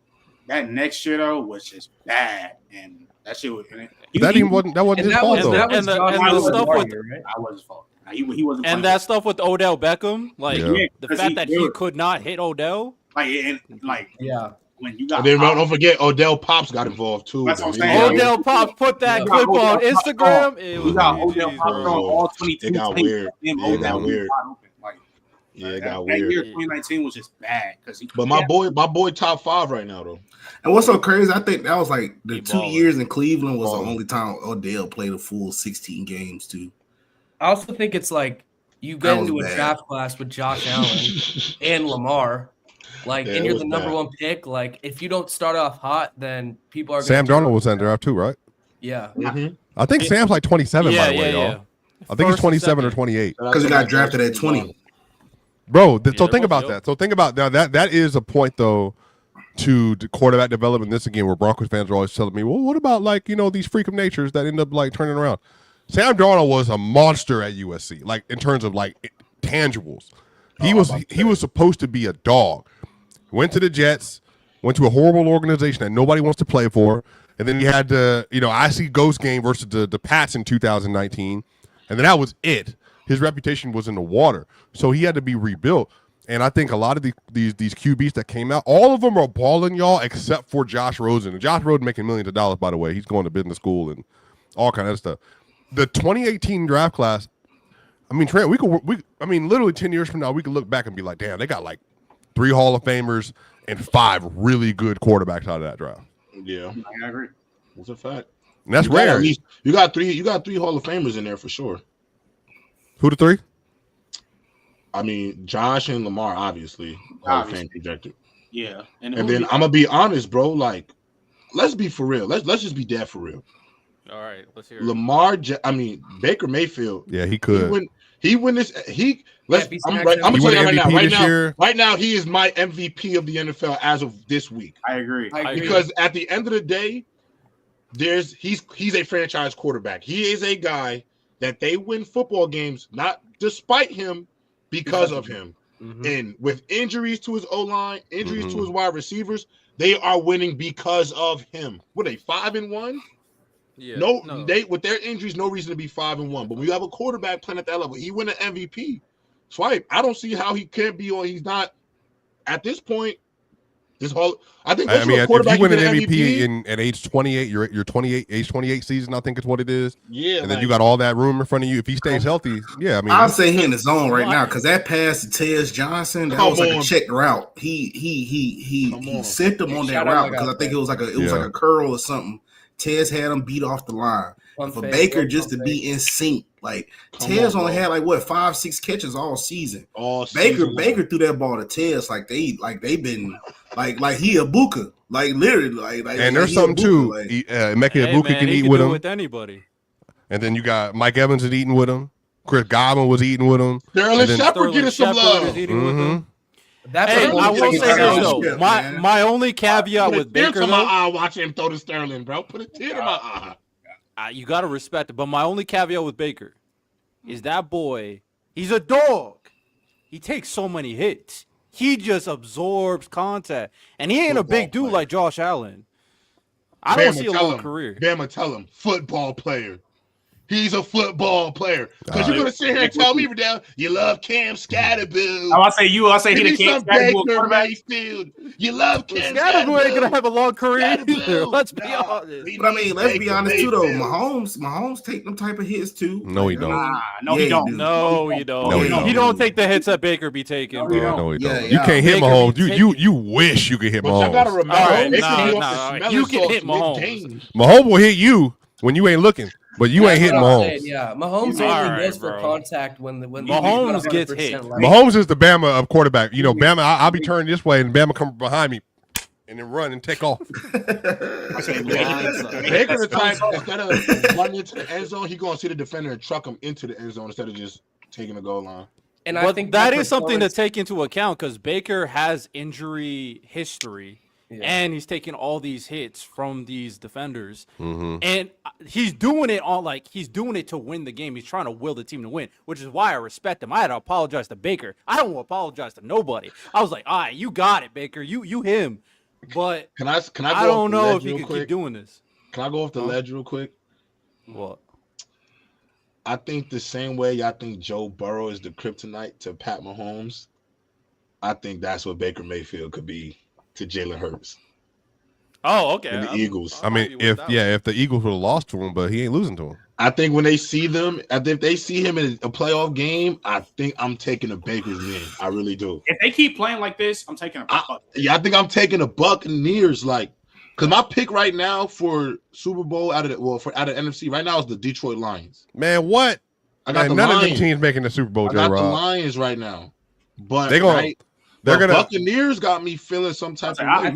C: That next year though was just bad, and that shit was.
B: That wasn't his fault though.
F: And the stuff with
C: I wasn't his fault. He wasn't.
F: And that stuff with Odell Beckham, like the fact that he could not hit Odell, when you got.
D: And then don't forget Odell Pops got involved too.
C: That's what I'm saying.
F: Odell Pops put that clip on Instagram.
C: We got Odell Pops on all 22.
D: It got weird. It got weird. Yeah, it got weird.
C: That year 2019 was just bad
D: but my boy top 5 right now though.
A: And what's so crazy, I think that was like the 2 years in Cleveland was the only time Odell played a full 16 games too.
E: I also think it's like you get into a draft class with Josh Allen and Lamar, and you're the number 1 pick. Like if you don't start off hot, then people are.
B: Sam Darnold was in draft too, right?
E: Yeah.
D: Mm-hmm.
B: I think Sam's like 27 by the way, y'all. I think he's 27 or 28
A: because he got drafted at 20.
B: Bro, so think about that. So think about now that is a point though to quarterback development. This again, where Broncos fans are always telling me, well, what about these freak of natures that end up turning around? Sam Darnold was a monster at USC, like in terms of tangibles. He was supposed to be a dog. Went to the Jets, went to a horrible organization that nobody wants to play for, and then he had the IC Ghost game versus the Pats in 2019, and then that was it. His reputation was in the water, so he had to be rebuilt. And I think a lot of these QBs that came out, all of them are balling, y'all, except for Josh Rosen. And Josh Rosen making millions of dollars, by the way. He's going to business school and all kind of stuff. The 2018 draft class, I mean, Trent, literally 10 years from now, we could look back and be like, damn, they got 3 Hall of Famers and 5 really good quarterbacks out of that draft.
D: Yeah,
C: I agree.
D: That's a fact.
B: And that's rare.
D: At least you got three Hall of Famers in there for sure.
B: Who the three?
D: I mean, Josh and Lamar, obviously. Hall of Fame projected.
C: Yeah.
D: And then I'm gonna be honest, bro. Like, let's be for real. Let's just be dead for real.
F: All right, let's hear
D: it. Baker Mayfield.
B: Yeah, he could.
D: He win this. I'm gonna tell you that right now, he is my MVP of the NFL as of this week.
C: I agree.
D: Because at the end of the day, he's a franchise quarterback. He is a guy that they win football games not despite him, because of him. Mm-hmm. And with injuries to his O-line, injuries to his wide receivers, they are winning because of him. What are they, 5-1? Yeah. No, they with their injuries, no reason to be 5-1. But when you have a quarterback playing at that level, he win an MVP. Swipe. I don't see how he can't be, or he's not at this point. This whole, I think.
B: I mean, if you win an MVP at age 28, your age 28 season, I think is what it is.
D: Yeah,
B: and then you got all that room in front of you. If he stays healthy, yeah, I mean,
A: I'll say he in the zone right now because that pass to Tez Johnson, that was like a checked route. He sent him on that route because I think it was like a curl or something. Tez had him beat off the line. For Baker just to be in sync, like Tez only had 5-6 catches all season. Baker threw that ball to Tez like they've been like he a Buka, like literally like.
B: And there's something too. Emeka Ibuka can eat with him.
F: With anybody.
B: And then you got Mike Evans is eating with him. Chris Godwin was eating with him.
D: Sterling Shepard getting some love.
F: I will say this though. My only caveat with Baker,
D: watching him throw to Sterling, bro. Put a tear in my eye.
F: You got to respect it. But my only caveat with Baker is that boy, he's a dog. He takes so many hits. He just absorbs contact. And he ain't a big dude like Josh Allen. I don't see a long career.
D: Bama, tell him, football player. He's a football player. Because you're going to sit here and tell me, Riddell, you love Cam Scatterboo.
C: I'll say he the Cam Scatterboo quarterback.
D: You love Cam
F: Scatterboo ain't going to have a long career either. Let's be honest.
A: But I mean, let's be honest too, though. Mahomes take them type of hits too.
B: No, he don't.
F: He don't. He don't take the hits that Baker be taking.
B: No, he don't. You can't hit Mahomes. You wish you could hit Mahomes.
D: But you got to remember,
F: you can hit Mahomes.
B: Mahomes will hit you when you ain't looking. But you ain't hitting Mahomes.
E: Yeah, Mahomes only goes for contact when
F: Mahomes gets hit.
B: Mahomes is the Bama of quarterback. You know, Bama, I'll be turning this way, and Bama come behind me and then run and take off.
D: Baker the type, instead of running into the end zone, he's going to see the defender and truck him into the end zone instead of just taking the goal line.
F: And I think that is something to take into account because Baker has injury history. Yeah. And he's taking all these hits from these defenders, and he's doing it to win the game. He's trying to will the team to win, which is why I respect him. I had to apologize to Baker. I don't apologize to nobody. I was like, all right, you got it, Baker. You him. But
D: can I go
F: I don't know if
D: he
F: can keep doing this.
D: Can I go off the ledge real quick?
F: What?
D: I think the same way I think Joe Burrow is the kryptonite to Pat Mahomes. I think that's what Baker Mayfield could be to Jalen Hurts.
F: Oh, okay.
D: And the Eagles.
B: I mean, if the Eagles would have lost to him, but he ain't losing to him.
D: I think when they see them, if they see him in a playoff game, I think I'm taking the Bakers in. I really do.
C: If they keep playing like this, I'm taking a Buck.
D: I think I'm taking the Buccaneers. Because my pick right now for Super Bowl out of NFC right now is the Detroit Lions.
B: Man, what?
D: I got
B: none of them teams making the Super Bowl.
D: I got the Lions right now, but
B: they're gonna.
D: Buccaneers got me feeling some type of way.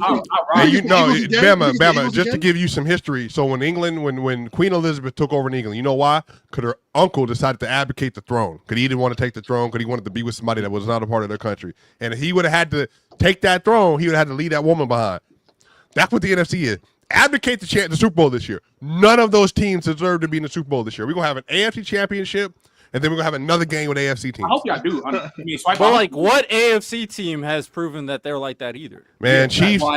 B: Bama. Just to give you some history. So when Queen Elizabeth took over in England, you know why? Because her uncle decided to abdicate the throne. Because he didn't want to take the throne. Because he wanted to be with somebody that was not a part of their country. And if he would have had to take that throne, he would have had to leave that woman behind. That's what the NFC is. Abdicate the Super Bowl this year. None of those teams deserve to be in the Super Bowl this year. We're gonna have an AFC championship. And then we're going to have another game with AFC teams.
C: I hope y'all do.
F: But what AFC team has proven that they're like that either?
B: Man, Chiefs.
F: We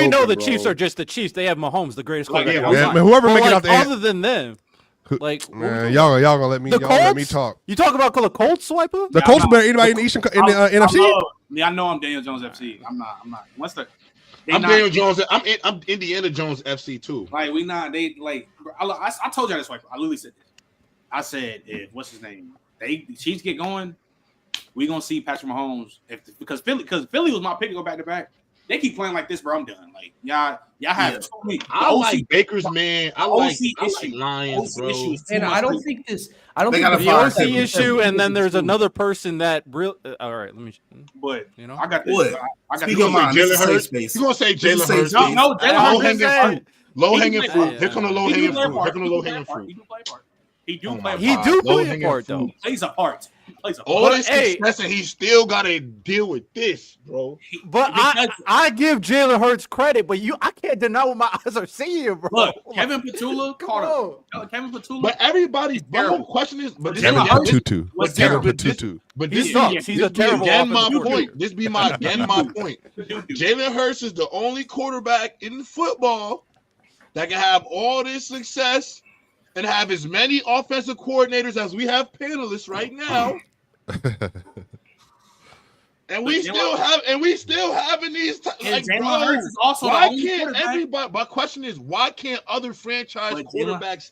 F: know the Chiefs are just the Chiefs. They have Mahomes, the greatest quarterback of all time.
B: Whoever make it out there.
F: Other than them.
B: Man, y'all gonna let me talk.
F: You talk about the Colts, Swiper?
B: The Colts better anybody in the Eastern in the NFC?
C: I know I'm Daniel Jones FC. I'm not.
D: I'm Daniel Jones. I'm Indiana Jones FC too.
C: I told y'all this. I literally said this. I said, if what's his name? The Chiefs get going, we're gonna see Patrick Mahomes. Because Philly was my pick to go back to back. they keep playing like this, bro, I'm done. Like y'all have too many.
D: I like Baker's man. I like Lions, bro.
E: And I don't think
F: the
E: OC
F: issue, and then there's another person that real. All right, let me.
C: But
F: you know,
C: I got this.
A: What?
C: I got
D: Jalen Hurts. You gonna say Jalen Hurts?
C: No, Jalen Hurts.
D: Low hanging fruit. Here come the low hanging fruit. Here come the low hanging fruit.
C: He do play a part.
F: He do play a part though.
C: He plays a part.
D: All this success, and he still got to deal with this, bro.
F: But I give Jalen Hurts credit, but I can't deny what my eyes are seeing, bro.
C: Look, Kevin Petula caught him. Kevin Petula.
D: But everybody, my whole question is, but
B: Kevin Patutu.
D: But this
F: he's a terrible.
D: Again, my point. This be my point. Jalen Hurts is the only quarterback in football that can have all this success and have as many offensive coordinators as we have panelists right now. And we still having these like, bro, also why can't everybody? My question is, why can't other franchise quarterbacks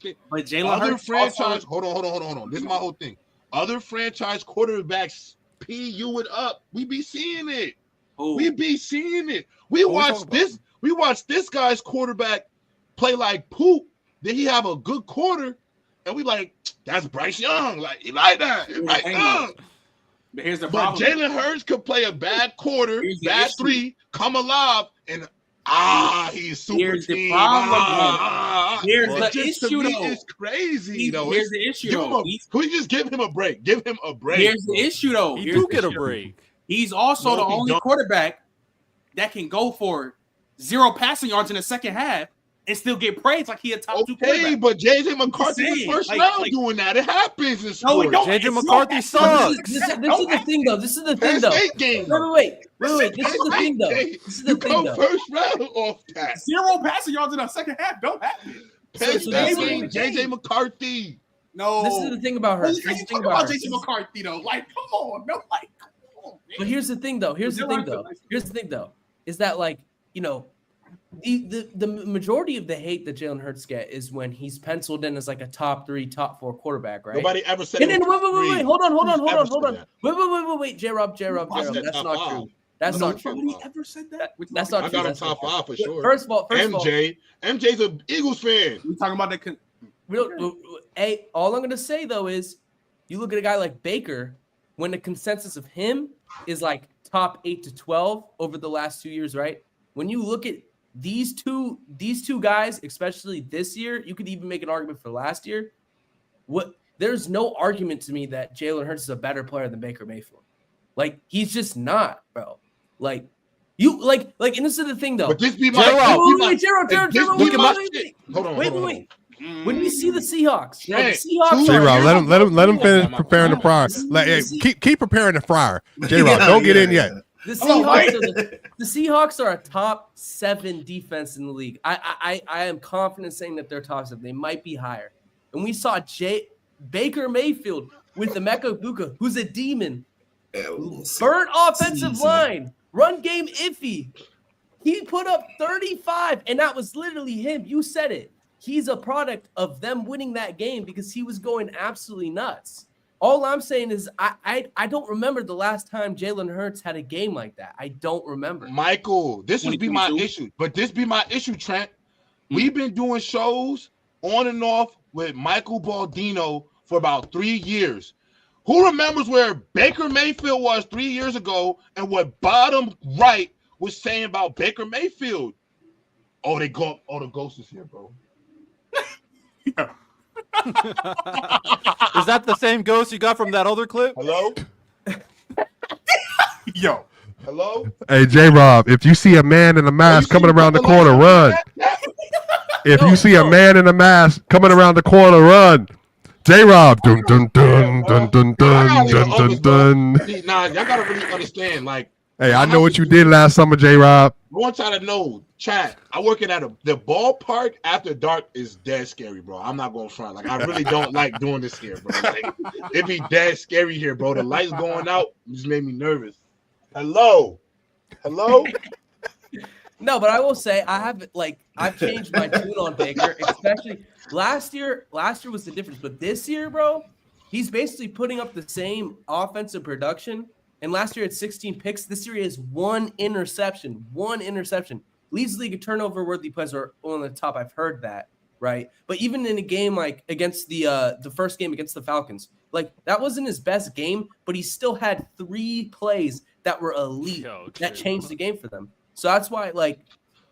D: hold on. This is my whole thing. Other franchise quarterbacks PU it up. We be seeing it. We be seeing it. We watch this guy's quarterback play like poop. Then he have a good quarter, and we like, that's Bryce Young. Like, he like that. Bryce Young.
C: But here's the problem.
D: Jalen Hurts could play a bad quarter, bad three, come alive, and he's super
C: here's
D: team.
C: The problem. Here's the issue, though.
D: It's crazy, though.
C: Here's the issue, though.
D: Can we just give him a break? Give him a break.
C: Here's the issue, though.
F: He do get a break.
C: He's also the only quarterback that can go for 0 passing yards in the second half and still get praised like he a top 2 quarterback.
D: Okay, but JJ McCarthy was first round doing that. It happens in sports.
C: No,
F: JJ McCarthy sucks.
E: This is the thing, though. This is the thing, though. Wait. This is the thing, though. This is the thing, though.
D: First round off that.
C: 0 passing yards in the second half don't happen.
D: JJ McCarthy.
C: No.
E: This is the thing about her.
C: This is the thing about JJ McCarthy, though. Like, come on. No, like, come on, man.
E: But here's the thing, though. Here's the thing, though. Is that, like, you know, the majority of the hate that Jalen Hurts get is when he's penciled in as like a top 3, top 4 quarterback, right?
D: Nobody ever said.
E: And then wait, hold on. Wait, J-Rob. That's not true. That's not true.
C: Nobody ever said that.
E: That's not true.
D: I got a top 5 for sure.
E: First of all,
D: MJ's an Eagles fan.
C: We talking about the
E: all I'm gonna say though is, you look at a guy like Baker, when the consensus of him is like top 8 to 12 over the last 2 years, right? When you look at these two guys, especially this year, you could even make an argument for last year. There's no argument to me that Jalen Hurts is a better player than Baker Mayfield. Like, he's just not, bro. Like, you and this is the thing though.
D: But this be my
E: Jared. Hold on. Wait. When we see the Seahawks,
B: J-Rob, let him finish preparing the fryer. Keep preparing the fryer. J-Rob, don't get in yet.
E: The Seahawks are a top 7 defense in the league. I am confident saying that they're top 7. They might be higher. And we saw Baker Mayfield with the Emeka Egbuka, who's a demon. Burnt offensive line. Run game iffy. He put up 35, and that was literally him. You said it. He's a product of them winning that game because he was going absolutely nuts. All I'm saying is I don't remember the last time Jalen Hurts had a game like that. I don't remember.
D: Michael, this would be my issue. But this be my issue, Trent. We've been doing shows on and off with Michael Baldino for about 3 years. Who remembers where Baker Mayfield was 3 years ago and what bottom right was saying about Baker Mayfield? Oh, the ghost is here, bro.
F: Is that the same ghost you got from that other clip?
D: Hello?
C: Yo.
D: Hello?
B: Hey, J-Rob, if you see a man in a mask coming around the corner, run. If you see a man in a mask coming around the corner, run. J-Rob. Dun, dun, dun, dun, dun, dun, dun, dun, dun.
D: Nah, y'all gotta really understand, like.
B: Hey, I know what you did last summer, J-Rob.
D: I want y'all to know, chat. I working at the ballpark after dark is dead scary, bro. I'm not going front. Like, I really don't like doing this here, bro. Like, it be dead scary here, bro. The lights going out just made me nervous. Hello?
E: No, but I will say I've changed my tune on Baker, especially last year. Last year was the difference, but this year, bro, he's basically putting up the same offensive production And last year, had 16 picks. This year, he has 1 interception. 1 interception. Leads the league of turnover-worthy plays are on the top. I've heard that, right? But even in a game like against the first game against the Falcons, like that wasn't his best game, but he still had 3 plays that were elite that changed the game for them. So that's why, like,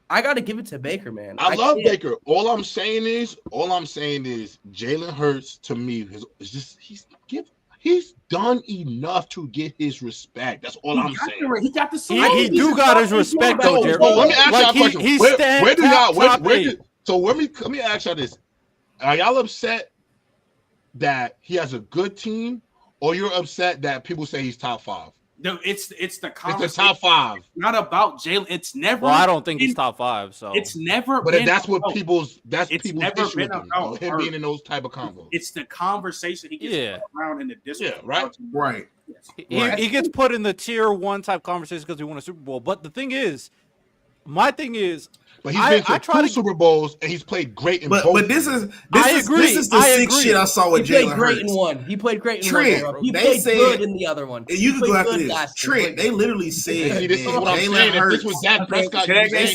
E: I got to give it to Baker, man.
D: I love Baker. All I'm saying is Jalen Hurts to me is just he's done enough to get his respect. That's all I'm saying.
C: He got the
F: he do got his respect though, Jerry.
D: Let me ask y'all a question. Where do y'all? Let me ask y'all this: are y'all upset that he has a good team, or you're upset that people say he's top 5?
C: No, it's the conversation.
D: It's the top 5.
C: Not about Jalen. It's never.
F: Well, I don't think he's top 5. So
C: it's never.
D: But that's what people's issue
C: never been
D: with him being in those type of combos.
C: It's the conversation he gets around in the Discord.
D: Right.
F: He gets put in the tier 1 type conversation because he won a Super Bowl. But the thing is, my thing is.
D: But he's been to 2 Super Bowls and he's played great in both.
A: But this is the sick shit I saw with Jalen Hurts.
E: He played great in one. He played great in one. He played good in the other one.
A: You can go after this. Trent, they literally said Jalen Hurts.
D: This was Dak Prescott.
A: They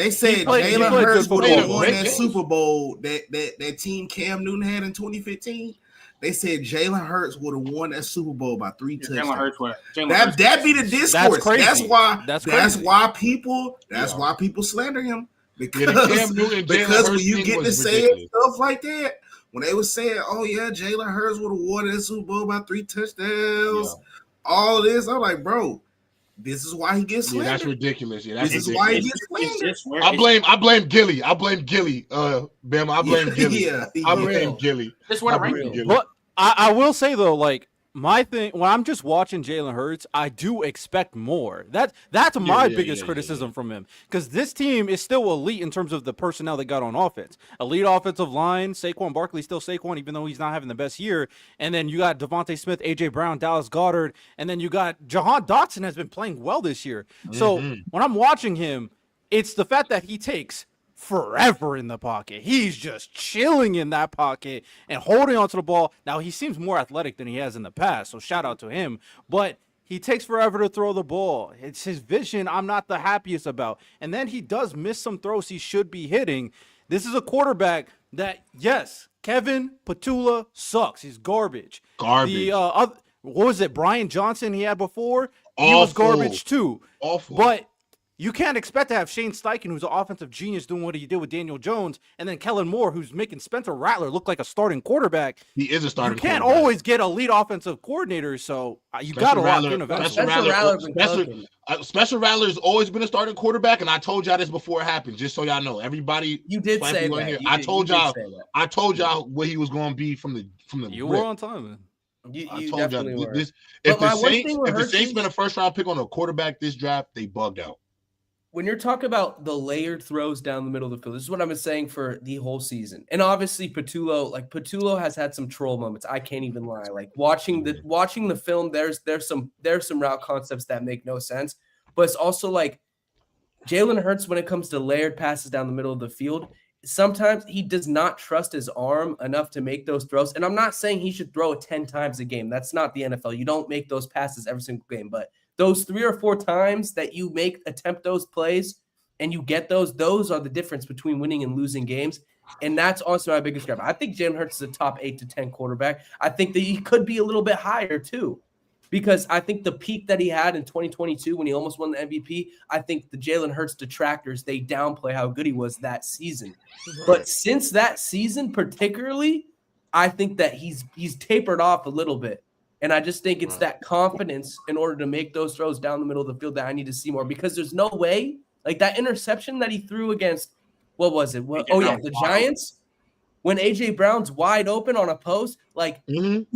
A: said Jalen Hurts would have won that Super Bowl that team Cam Newton had in 2015. They said Jalen Hurts would have won that Super Bowl by 3 touchdowns. That be the discourse. That's crazy. That's why people slander him because when you get to say stuff like that, when they were saying, "Oh yeah, Jalen Hurts would have won that Super Bowl by 3 touchdowns," all this, I'm like, bro. This is why he gets slandered.
D: Yeah, that's ridiculous. Yeah,
A: this is why he gets slandered.
D: I blame Gilly. Bam, I blame Gilly. I blame Gilly.
F: But I will say though, like my thing when I'm just watching Jalen Hurts, I do expect more. That's my biggest criticism from him because this team is still elite in terms of the personnel they got on offense. Elite offensive line, Saquon Barkley still Saquon, even though he's not having the best year. And then you got Devontae Smith, AJ Brown, Dallas Goedert, and then you got Jahan Dotson has been playing well this year. So when I'm watching him, it's the fact that he takes forever in the pocket. He's just chilling in that pocket and holding onto the ball. Now, he seems more athletic than he has in the past, so shout out to him. But he takes forever to throw the ball. It's his vision I'm not the happiest about. And then he does miss some throws he should be hitting. This is a quarterback that, yes, Kevin Petula sucks. He's garbage. What was it, Brian Johnson he had before? He was garbage too.
D: Awful.
F: But you can't expect to have Shane Steichen, who's an offensive genius, doing what he did with Daniel Jones, and then Kellen Moore, who's making Spencer Rattler look like a starting quarterback.
D: He is a starting quarterback.
F: You can't always get elite offensive coordinators, so you got to lock in eventually.
D: Spencer Rattler's always been a starting quarterback, and I told y'all this before it happened, just so y'all know. Everybody,
E: you did say that.
D: I told y'all what he was going to be from the.
F: You were on time, man.
E: You definitely were.
D: If the Saints been a first round pick on a quarterback this draft, they bugged out.
E: When you're talking about the layered throws down the middle of the field, this is what I've been saying for the whole season. And obviously Petullo has had some troll moments. I can't even lie. Like watching the film, there's some route concepts that make no sense. But it's also like Jalen Hurts when it comes to layered passes down the middle of the field. Sometimes he does not trust his arm enough to make those throws. And I'm not saying he should throw it 10 times a game. That's not the NFL. You don't make those passes every single game, but those 3 or 4 times that you attempt those plays and you get those are the difference between winning and losing games. And that's also my biggest gripe. I think Jalen Hurts is a top 8 to 10 quarterback. I think that he could be a little bit higher too, because I think the peak that he had in 2022 when he almost won the MVP, I think the Jalen Hurts detractors, they downplay how good he was that season. Right. But since that season particularly, I think that he's tapered off a little bit. And I just think it's that confidence in order to make those throws down the middle of the field that I need to see more, because there's no way, like that interception that he threw against, the Giants, when AJ Brown's wide open on a post, like
C: it's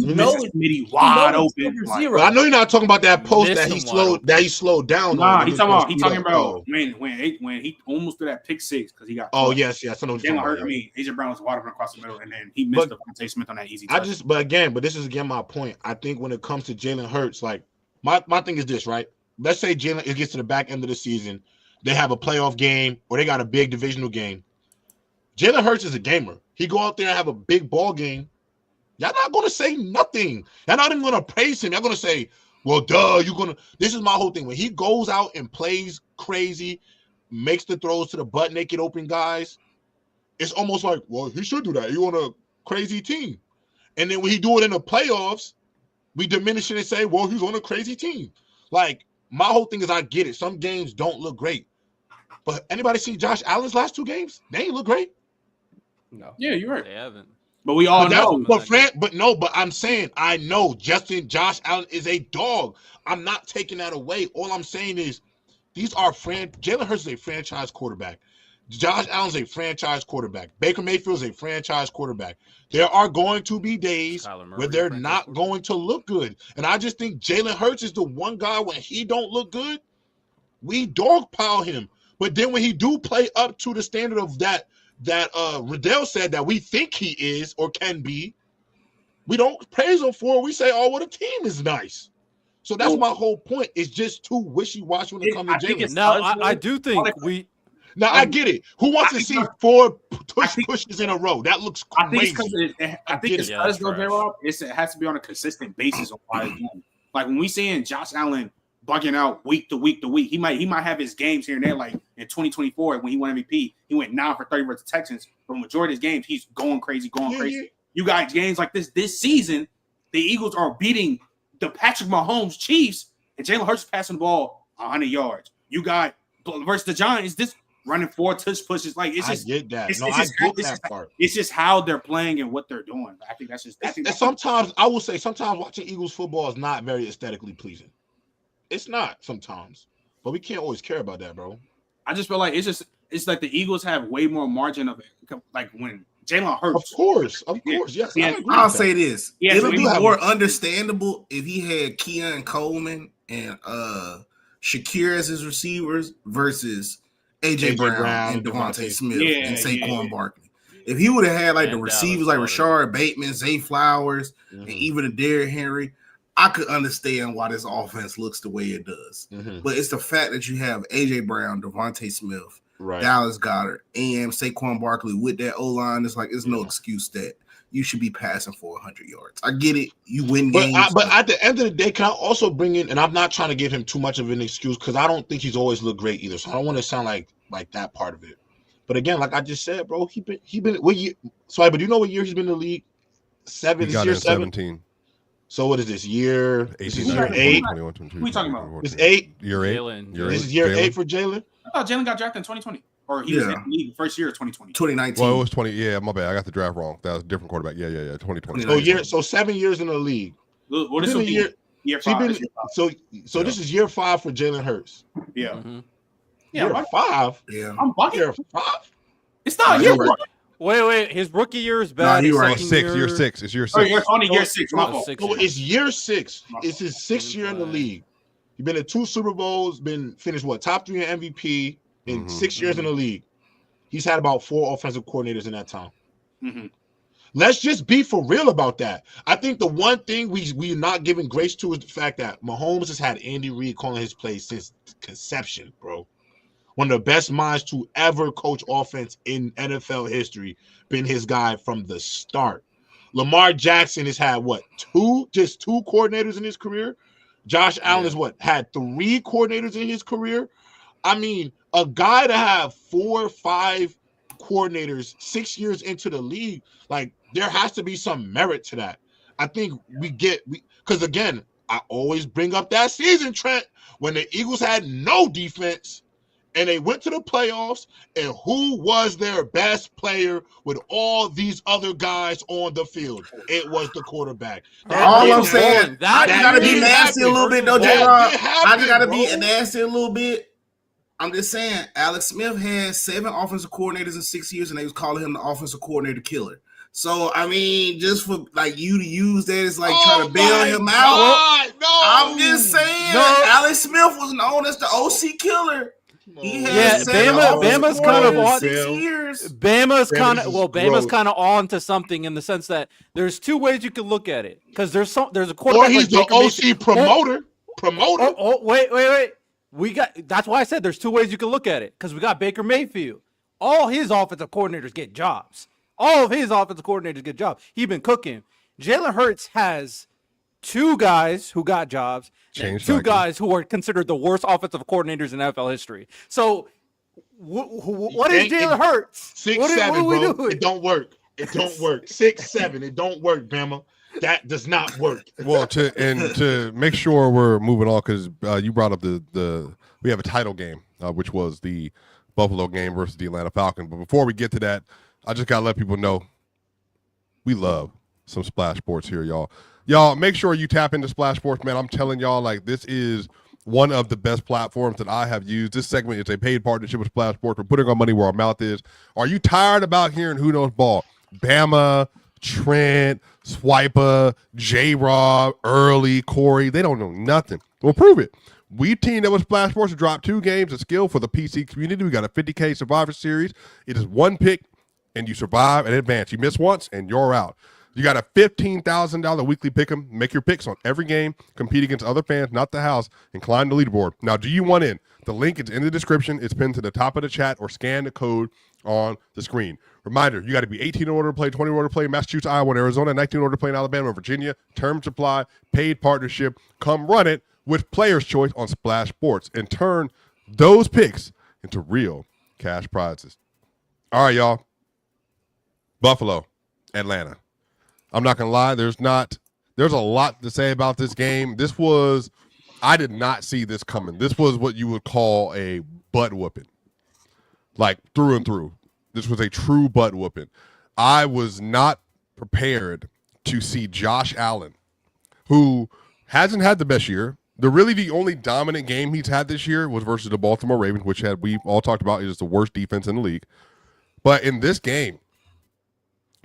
C: wide open.
D: I know you're not talking about that post that he slowed down.
C: Nah, he's talking about when he almost threw that pick 6 because he got.
D: Oh yes. I know.
C: AJ Brown was wide open across the middle, and then he missed Devontae Smith on that easy touch.
D: But this is my point. I think when it comes to Jalen Hurts, like my thing is this, right? Let's say Jalen gets to the back end of the season, they have a playoff game or they got a big divisional game. Jalen Hurts is a gamer. He go out there and have a big ball game. Y'all not going to say nothing. Y'all not even going to praise him. Y'all going to say, Well, duh, this is my whole thing. When he goes out and plays crazy, makes the throws to the butt naked open guys, it's almost like, well, he should do that. He on a crazy team. And then when he do it in the playoffs, we diminish it and say, well, he's on a crazy team. Like, my whole thing is I get it. Some games don't look great. But anybody see Josh Allen's last 2 games? They ain't look great.
E: No.
C: Yeah, you're right.
F: They haven't.
C: But we all know.
D: But I'm saying I know Josh Allen is a dog. I'm not taking that away. All I'm saying is Jalen Hurts is a franchise quarterback. Josh Allen's a franchise quarterback. Baker Mayfield's a franchise quarterback. There are going to be days where they're not going to look good. And I just think Jalen Hurts is the one guy when he don't look good, we dogpile him. But then when he do play up to the standard of that Riddell said that we think he is or can be, we don't praise him for it. We say, oh, well, the team is nice. So that's my whole point. It's just too wishy-washy when it comes to Jalen.
F: Now, I do think we...
D: Now, I get it. Who wants to see 4 pushes in a row? That looks crazy.
C: I think it's because, J-Rob, it has to be on a consistent basis of why it's doing. Like, when we seeing Josh Allen bugging out week to week to week, he might have his games here and there. Like in 2024 when he won MVP, he went 9 for 30 versus the Texans. But majority of his games, he's going crazy. You got games like this season, the Eagles are beating the Patrick Mahomes Chiefs, and Jalen Hurts passing the ball 100 yards. You got versus the Giants, this running 4 touch pushes. Like it's just, I get that. I get that part. It's just how they're playing and what they're doing. I think that's just.
D: Sometimes I will say, watching Eagles football is not very aesthetically pleasing. It's not sometimes, but we can't always care about that, bro.
C: I just feel like it's like the Eagles have way more margin of like when Jalen Hurts.
D: Of course, yes.
A: I'll say this: it'll be more understandable if he had Keon Coleman and Shakir as his receivers versus AJ Brown and Devontae Smith and Saquon Barkley. If he would have had like the receivers like Rashard Bateman, Zay Flowers, and even a Derrick Henry, I could understand why this offense looks the way it does. But it's the fact that you have AJ Brown, Devontae Smith, Dallas Goedert, and Saquon Barkley with that O-line. It's like it's no excuse that you should be passing for 100 yards. I get it. You win games.
D: But at the end of the day, can I also bring in, and I'm not trying to give him too much of an excuse because I don't think he's always looked great either. So I don't want to sound like that part of it. But again, like I just said, bro, he been what year? Sorry, but do you know what year he's been in the league? 7.
B: He got in 17.
D: So what is this year?
B: 18,
D: this is year 8.
C: What are we talking about?
D: It's 8.
B: Year 8.
D: This is year 8 for Jalen.
C: I thought Jalen got drafted in 2020, or he was in the league first year of 2020.
A: 2019.
B: Well, it was 20. Yeah, my bad. I got the draft wrong. That was a different quarterback. Yeah. 2020.
D: So 7 years in the league.
C: What is year 5?
D: So this is year 5 for Jalen Hurts.
C: Yeah.
D: Year 5.
A: Yeah.
C: I'm bugging.
D: Year 5.
C: It's not year 1.
F: Wait. His rookie year is bad.
A: No, you're right.
B: Year 6. It's year 6.
C: Oh, you're only year 6. My fault.
D: It's year 6. It's his 6th year in the league. He's been in 2 Super Bowls. Been finished top 3 in MVP in 6 years in the league. He's had about 4 offensive coordinators in that time. Let's just be for real about that. I think the one thing we're not giving grace to is the fact that Mahomes has had Andy Reid calling his plays since conception, bro. One of the best minds to ever coach offense in NFL history, been his guy from the start. Lamar Jackson has had just 2 coordinators in his career. Josh Allen has had 3 coordinators in his career. I mean, a guy to have 4 or 5 coordinators 6 years into the league, like there has to be some merit to that. I think because again, I always bring up that season, Trent, when the Eagles had no defense. And they went to the playoffs, and who was their best player with all these other guys on the field? It was the quarterback.
A: All I'm saying, I just got to be nasty a little bit, though, J-Rob. I just got to be nasty a little bit. I'm just saying, Alex Smith had 7 offensive coordinators in 6 years, and they was calling him the offensive coordinator killer. So, I mean, just for like you to use that as like trying to bail him out. I'm just saying, Alex Smith was known as the OC killer.
F: Bama's kind of on. Bama's kind of on to something in the sense that there's 2 ways you can look at it because there's a quarterback.
D: Or he's the OC promoter.
F: Wait. That's why I said there's 2 ways you can look at it because we got Baker Mayfield. All his offensive coordinators get jobs. He's been cooking. Jalen Hurts has 2 guys who got jobs, and 2
B: cycle.
F: guys who are considered the worst offensive coordinators in NFL history. So, what is Jalen Hurts?
D: 6'7", bro. It don't work. It don't work. 6'7". It don't work, Bama. That does not work.
B: Well, to make sure we're moving on, because you brought up we have a title game, which was the Buffalo game versus the Atlanta Falcons. But before we get to that, I just gotta let people know we love some Splash Sports here, y'all. Y'all make sure you tap into Splash Sports, man. I'm telling y'all, like, this is one of the best platforms that I have used. This segment is a paid partnership with Splash Sports. We're putting our money where our mouth is. Are you tired about hearing Who Knows Ball? Bama, Trent, Swiper, J-Rob, Early, Corey, they don't know nothing. Well, prove it. We teamed up with Splash Sports to drop 2 games of skill for the PC community. We got a 50K Survivor Series. It is 1 pick, and you survive and advance. You miss once, and you're out. You got a $15,000 weekly pick 'em. Make your picks on every game. Compete against other fans, not the house, and climb the leaderboard. Now, do you want in? The link is in the description. It's pinned to the top of the chat, or scan the code on the screen. Reminder, you got to be 18 in order to play, 20 in order to play in Massachusetts, Iowa, and Arizona, 19 in order to play in Alabama and Virginia. Terms apply. Paid partnership. Come run it with Player's Choice on Splash Sports and turn those picks into real cash prizes. All right, y'all. Buffalo, Atlanta. I'm not going to lie. There's a lot to say about this game. I did not see this coming. This was what you would call a butt whooping. Like, through and through. This was a true butt whooping. I was not prepared to see Josh Allen, who hasn't had the best year. The only dominant game he's had this year was versus the Baltimore Ravens, which we all talked about is the worst defense in the league. But in this game,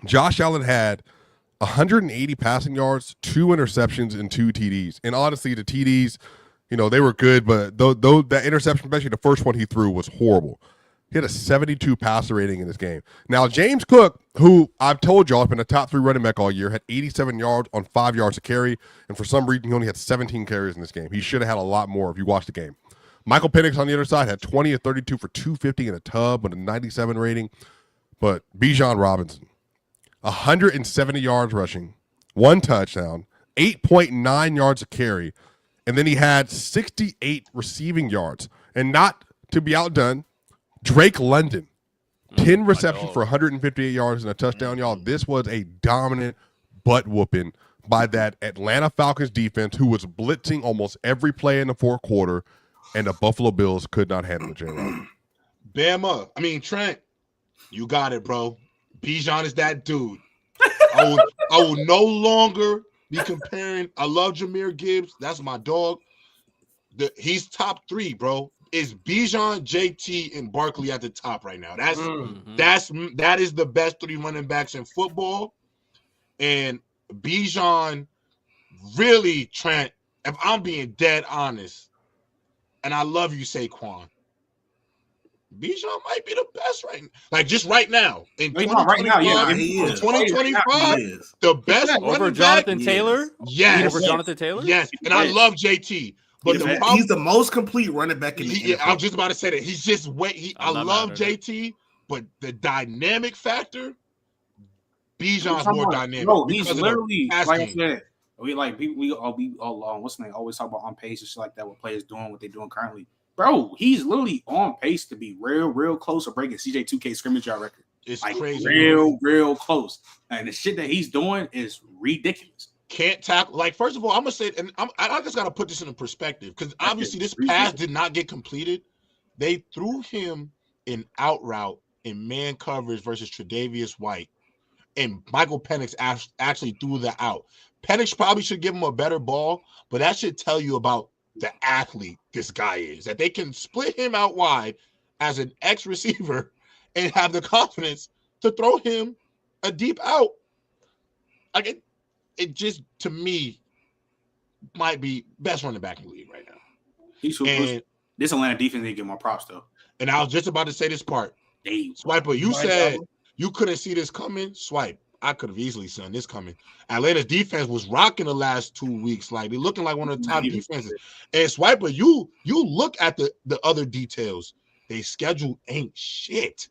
B: Josh Allen had 180 passing yards, 2 interceptions, and 2 TDs. And honestly, the TDs, they were good, but that interception, especially the first one he threw, was horrible. He had a 72 passer rating in this game. Now, James Cook, who I've told y'all has been a top 3 running back all year, had 87 yards on 5 yards a carry, and for some reason, he only had 17 carries in this game. He should have had a lot more if you watched the game. Michael Penix on the other side had 20 of 32 for 250 in a tub with a 97 rating. But Bijan Robinson, 170 yards rushing, 1 touchdown, 8.9 yards a carry, and then he had 68 receiving yards. And not to be outdone, Drake London, 10 receptions for 158 yards and a touchdown, y'all. This was a dominant butt whooping by that Atlanta Falcons defense, who was blitzing almost every play in the 4th quarter, and the Buffalo Bills could not handle it.
D: Trent, you got it, bro. Bijan is that dude. I will no longer be comparing. I love Jahmyr Gibbs. That's my dog. He's top 3, bro. Is Bijan, JT, and Barkley at the top right now? That is the best 3 running backs in football. And Bijan, really, Trent, if I'm being dead honest, and I love you, Saquon, Bijan might be the best right now. Like, just right now. In 2025, the best
F: over Jonathan Taylor?
D: Yes.
F: Over Jonathan Taylor?
D: Yes. And I love JT. But
A: he's the most complete running back in the NFL.
D: I was just about to say that. He's just I love JT, but the dynamic factor, Bijan's more dynamic.
C: Bro, he's literally, like I said, we all what's the name? Always talk about on pace and shit like that. What players doing, what they're doing currently. Bro, he's literally on pace to be real close to breaking CJ2K scrimmage yard record.
D: It's crazy.
C: Real close. And the shit that he's doing is ridiculous.
D: Can't tackle. Like, first of all, I'm gonna say, and I just gotta put this in perspective, because obviously this pass did not get completed. They threw him in out route in man coverage versus Tre'Davious White, and Michael Penix actually threw the out. Penix probably should give him a better ball, but that should tell you about the athlete this guy is, that they can split him out wide as an ex-receiver and have the confidence to throw him a deep out. Like, it just, to me, might be best running back in the league right now.
C: This Atlanta defense didn't get more props, though.
D: And I was just about to say this part. Swiper, you said you couldn't see this coming. Swipe, I could have easily seen this coming. Atlanta's defense was rocking the last 2 weeks. Like, they're looking like one of the top defenses. And Swiper, you look at the other details. They schedule ain't shit.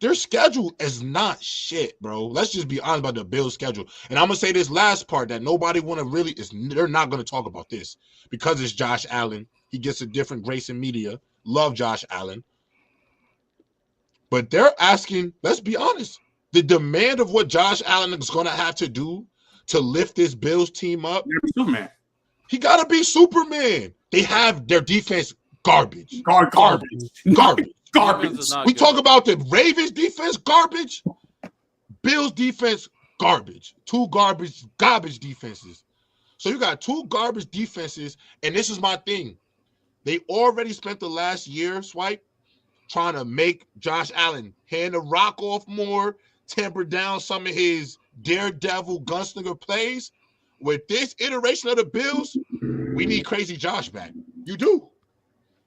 D: their schedule is not shit, bro. Let's just be honest about the Bills' schedule. And I'm gonna say this last part that nobody want to really is. They're not gonna talk about this because it's Josh Allen. He gets a different grace in media. Love Josh Allen, but they're asking. Let's be honest. The demand of what Josh Allen is gonna have to do to lift this Bills team up.
C: Superman.
D: He gotta be Superman. They have their defense garbage.
C: Garbage.
D: We talk about the Ravens defense garbage. Bills defense garbage. Two garbage defenses. So you got two garbage defenses, and this is my thing. They already spent the last year, Swipe, trying to make Josh Allen hand the rock off more, temper down some of his daredevil gunslinger plays. With this iteration of the Bills, we need Crazy Josh back. You do.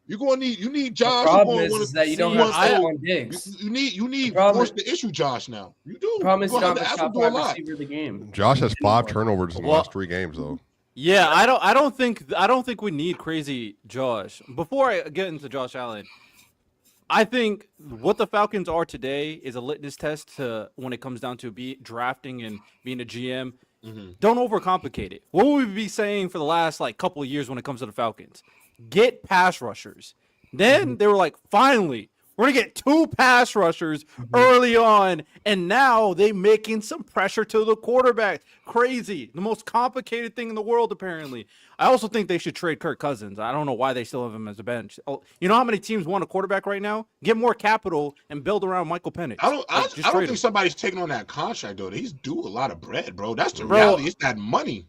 D: You need Josh.
E: The problem is that you don't have Stephon Diggs.
D: You need force the issue Josh now. You do.
E: The problem is you don't have the top wide receiver of the game.
B: Josh has 5 turnovers in the last 3 games, though.
F: Yeah, I don't think we need Crazy Josh. Before I get into Josh Allen, I think what the Falcons are today is a litmus test to when it comes down to drafting and being a GM. Mm-hmm. Don't overcomplicate it. What would we be saying for the last couple of years when it comes to the Falcons? Get pass rushers. Then they were like, finally, we're going to get 2 pass rushers early on. And now they making some pressure to the quarterback. Crazy. The most complicated thing in the world, apparently. I also think they should trade Kirk Cousins. I don't know why they still have him as a bench. You know how many teams want a quarterback right now? Get more capital and build around Michael Penix.
D: I don't think somebody's taking on that contract, though. He's due a lot of bread, bro. That's the reality. It's that money.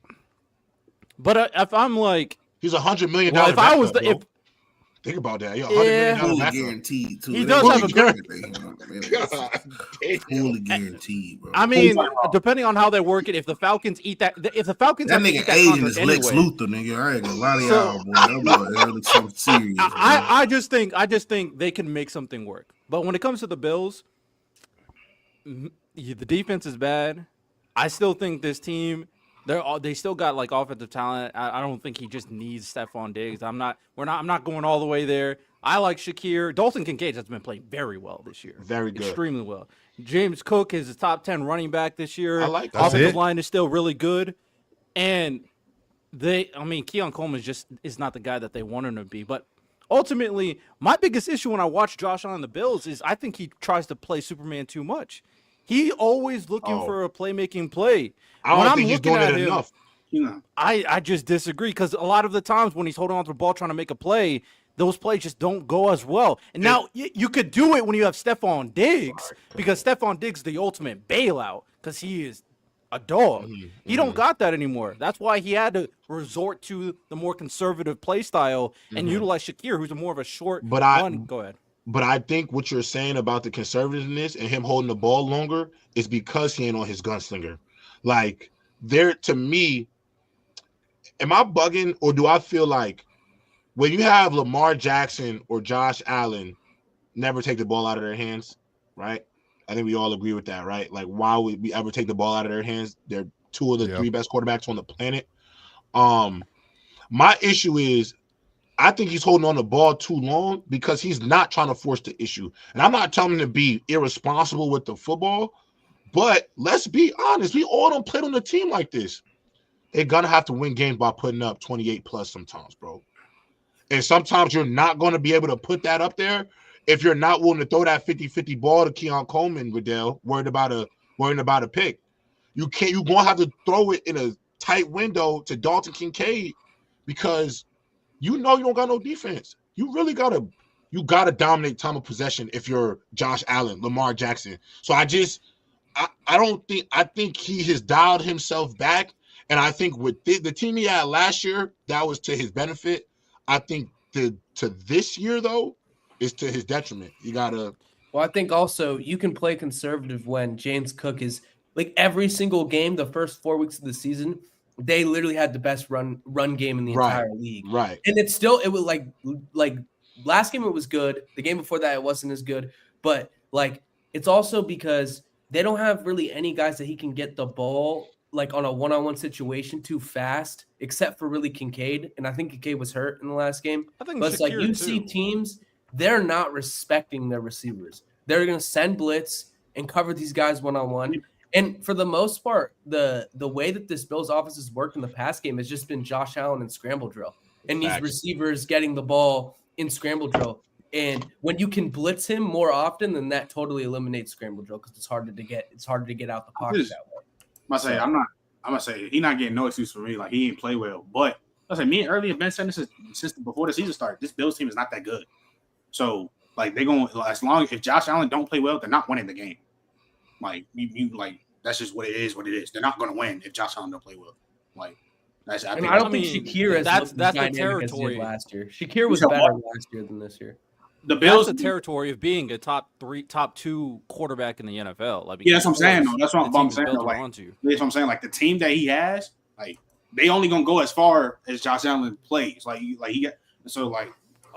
F: But if I'm like...
D: He's $100 million.
F: Well, if I was
D: think about that. $100 million
A: fully guaranteed too.
F: He does have
A: fully guaranteed, bro.
F: I mean, depending on how they work it, if the Falcons eat that, if the Falcons
A: that nigga agent is Lex Luthor, nigga. I ain't gonna lie to y'all, boy. That boy really serious.
F: I just think they can make something work. But when it comes to the Bills, the defense is bad. I still think this team. They still got offensive talent. I don't think he just needs Stephon Diggs. I'm not going all the way there. I like Shakir. Dalton Kincaid has been playing very well this year.
D: Very good.
F: Extremely well. James Cook is a top 10 running back this year.
D: I like
F: that. Offensive line is still really good. And Keon Coleman is not the guy that they want him to be. But ultimately, my biggest issue when I watch Josh Allen and the Bills is I think he tries to play Superman too much. He always looking for a playmaking play.
D: I don't think he's doing it enough.
F: I just disagree because a lot of the times when he's holding on to the ball trying to make a play, those plays just don't go as well. And now you could do it when you have Stephon Diggs because Stephon Diggs is the ultimate bailout because he is a dog. He don't got that anymore. That's why he had to resort to the more conservative play style and utilize Shakir, who's more of a short run. Go ahead.
D: But I think what you're saying about the conservativeness and him holding the ball longer is because he ain't on his gunslinger. To me, am I bugging or do I feel like when you have Lamar Jackson or Josh Allen never take the ball out of their hands, right? I think we all agree with that, right? Why would we ever take the ball out of their hands? They're 2 of the 3 best quarterbacks on the planet. My issue is I think he's holding on the ball too long because he's not trying to force the issue. And I'm not telling him to be irresponsible with the football, but let's be honest. We all don't play on a team like this. They're going to have to win games by putting up 28 plus sometimes, bro. And sometimes you're not going to be able to put that up there if you're not willing to throw that 50-50 ball to Keon Coleman, Riddell, worried about a pick. You're going to have to throw it in a tight window to Dalton Kincaid because you don't got no defense. You really gotta dominate time of possession if you're Josh Allen, Lamar Jackson. So I think he has dialed himself back. And I think with the team he had last year, that was to his benefit. I think to this year, though, is to his detriment. You gotta.
E: Well, I think also you can play conservative when James Cook is every single game, the first 4 weeks of the season, they literally had the best run game in the entire league.
D: Right.
E: And it was like last game it was good. The game before that it wasn't as good. But it's also because they don't have really any guys that he can get the ball on a one-on-one situation too fast, except for really Kincaid. And I think Kincaid was hurt in the last game.
F: I think
E: but it's you see teams, they're not respecting their receivers. They're going to send blitz and cover these guys one-on-one. And for the most part, the way that this Bills offense has worked in the pass game has just been Josh Allen and scramble drill. And these receivers getting the ball in scramble drill. And when you can blitz him more often, then that totally eliminates scramble drill because it's harder to get out the pocket that way.
C: I'm gonna say he's not getting no excuse for me. Like he didn't play well. But I say me and earlier Ben said this since before the season started. This Bills team is not that good. So like they're going if Josh Allen don't play well, they're not winning the game. Like you like that's just what it is. They're not going to win if Josh Allen don't play well. Like I
E: don't think Shakir has that's the territory last year. Shakir was better last year than this year.
F: The Bills, that's the territory of being a top 2 quarterback in the NFL. Like,
C: yeah, that's what I'm saying. Though. That's what I'm saying. Like, that's what I'm saying. Like the team that he has, like they only gonna go as far as Josh Allen plays. Like he got so like.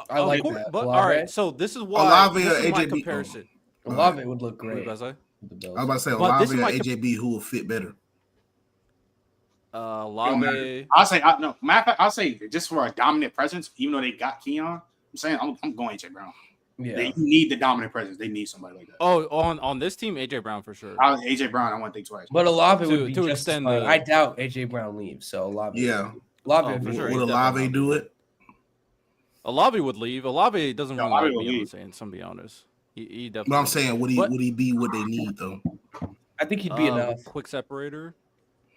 E: I like that.
F: But all right, so this is why this is my comparison.
E: Olave would look great.
A: I was about to say Olave or AJB who will fit better.
F: Olave.
C: I'll say just for a dominant presence, even though they got Keon, I'm saying I'm going AJ Brown. Yeah, they need the dominant presence. They need somebody like that.
F: Oh, on this team, AJ Brown for sure.
C: AJ Brown, I want to think twice.
E: But Olave would be to extend. I doubt AJ Brown leaves. So Olave.
A: Yeah,
E: Olave
A: for sure. Would Olave do it?
F: Olave would leave. Olave doesn't really like me, I'm to be honest. He definitely.
A: But I'm saying, would he be what they need though?
E: I think he'd be enough.
F: Quick separator.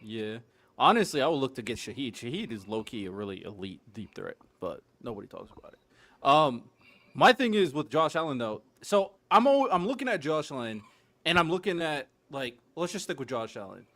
F: Yeah. Honestly, I would look to get Shahid. Shahid is low key a really elite deep threat, but nobody talks about it. My thing is with Josh Allen though. So I'm looking at Josh Allen, and I'm looking at let's just stick with Josh Allen.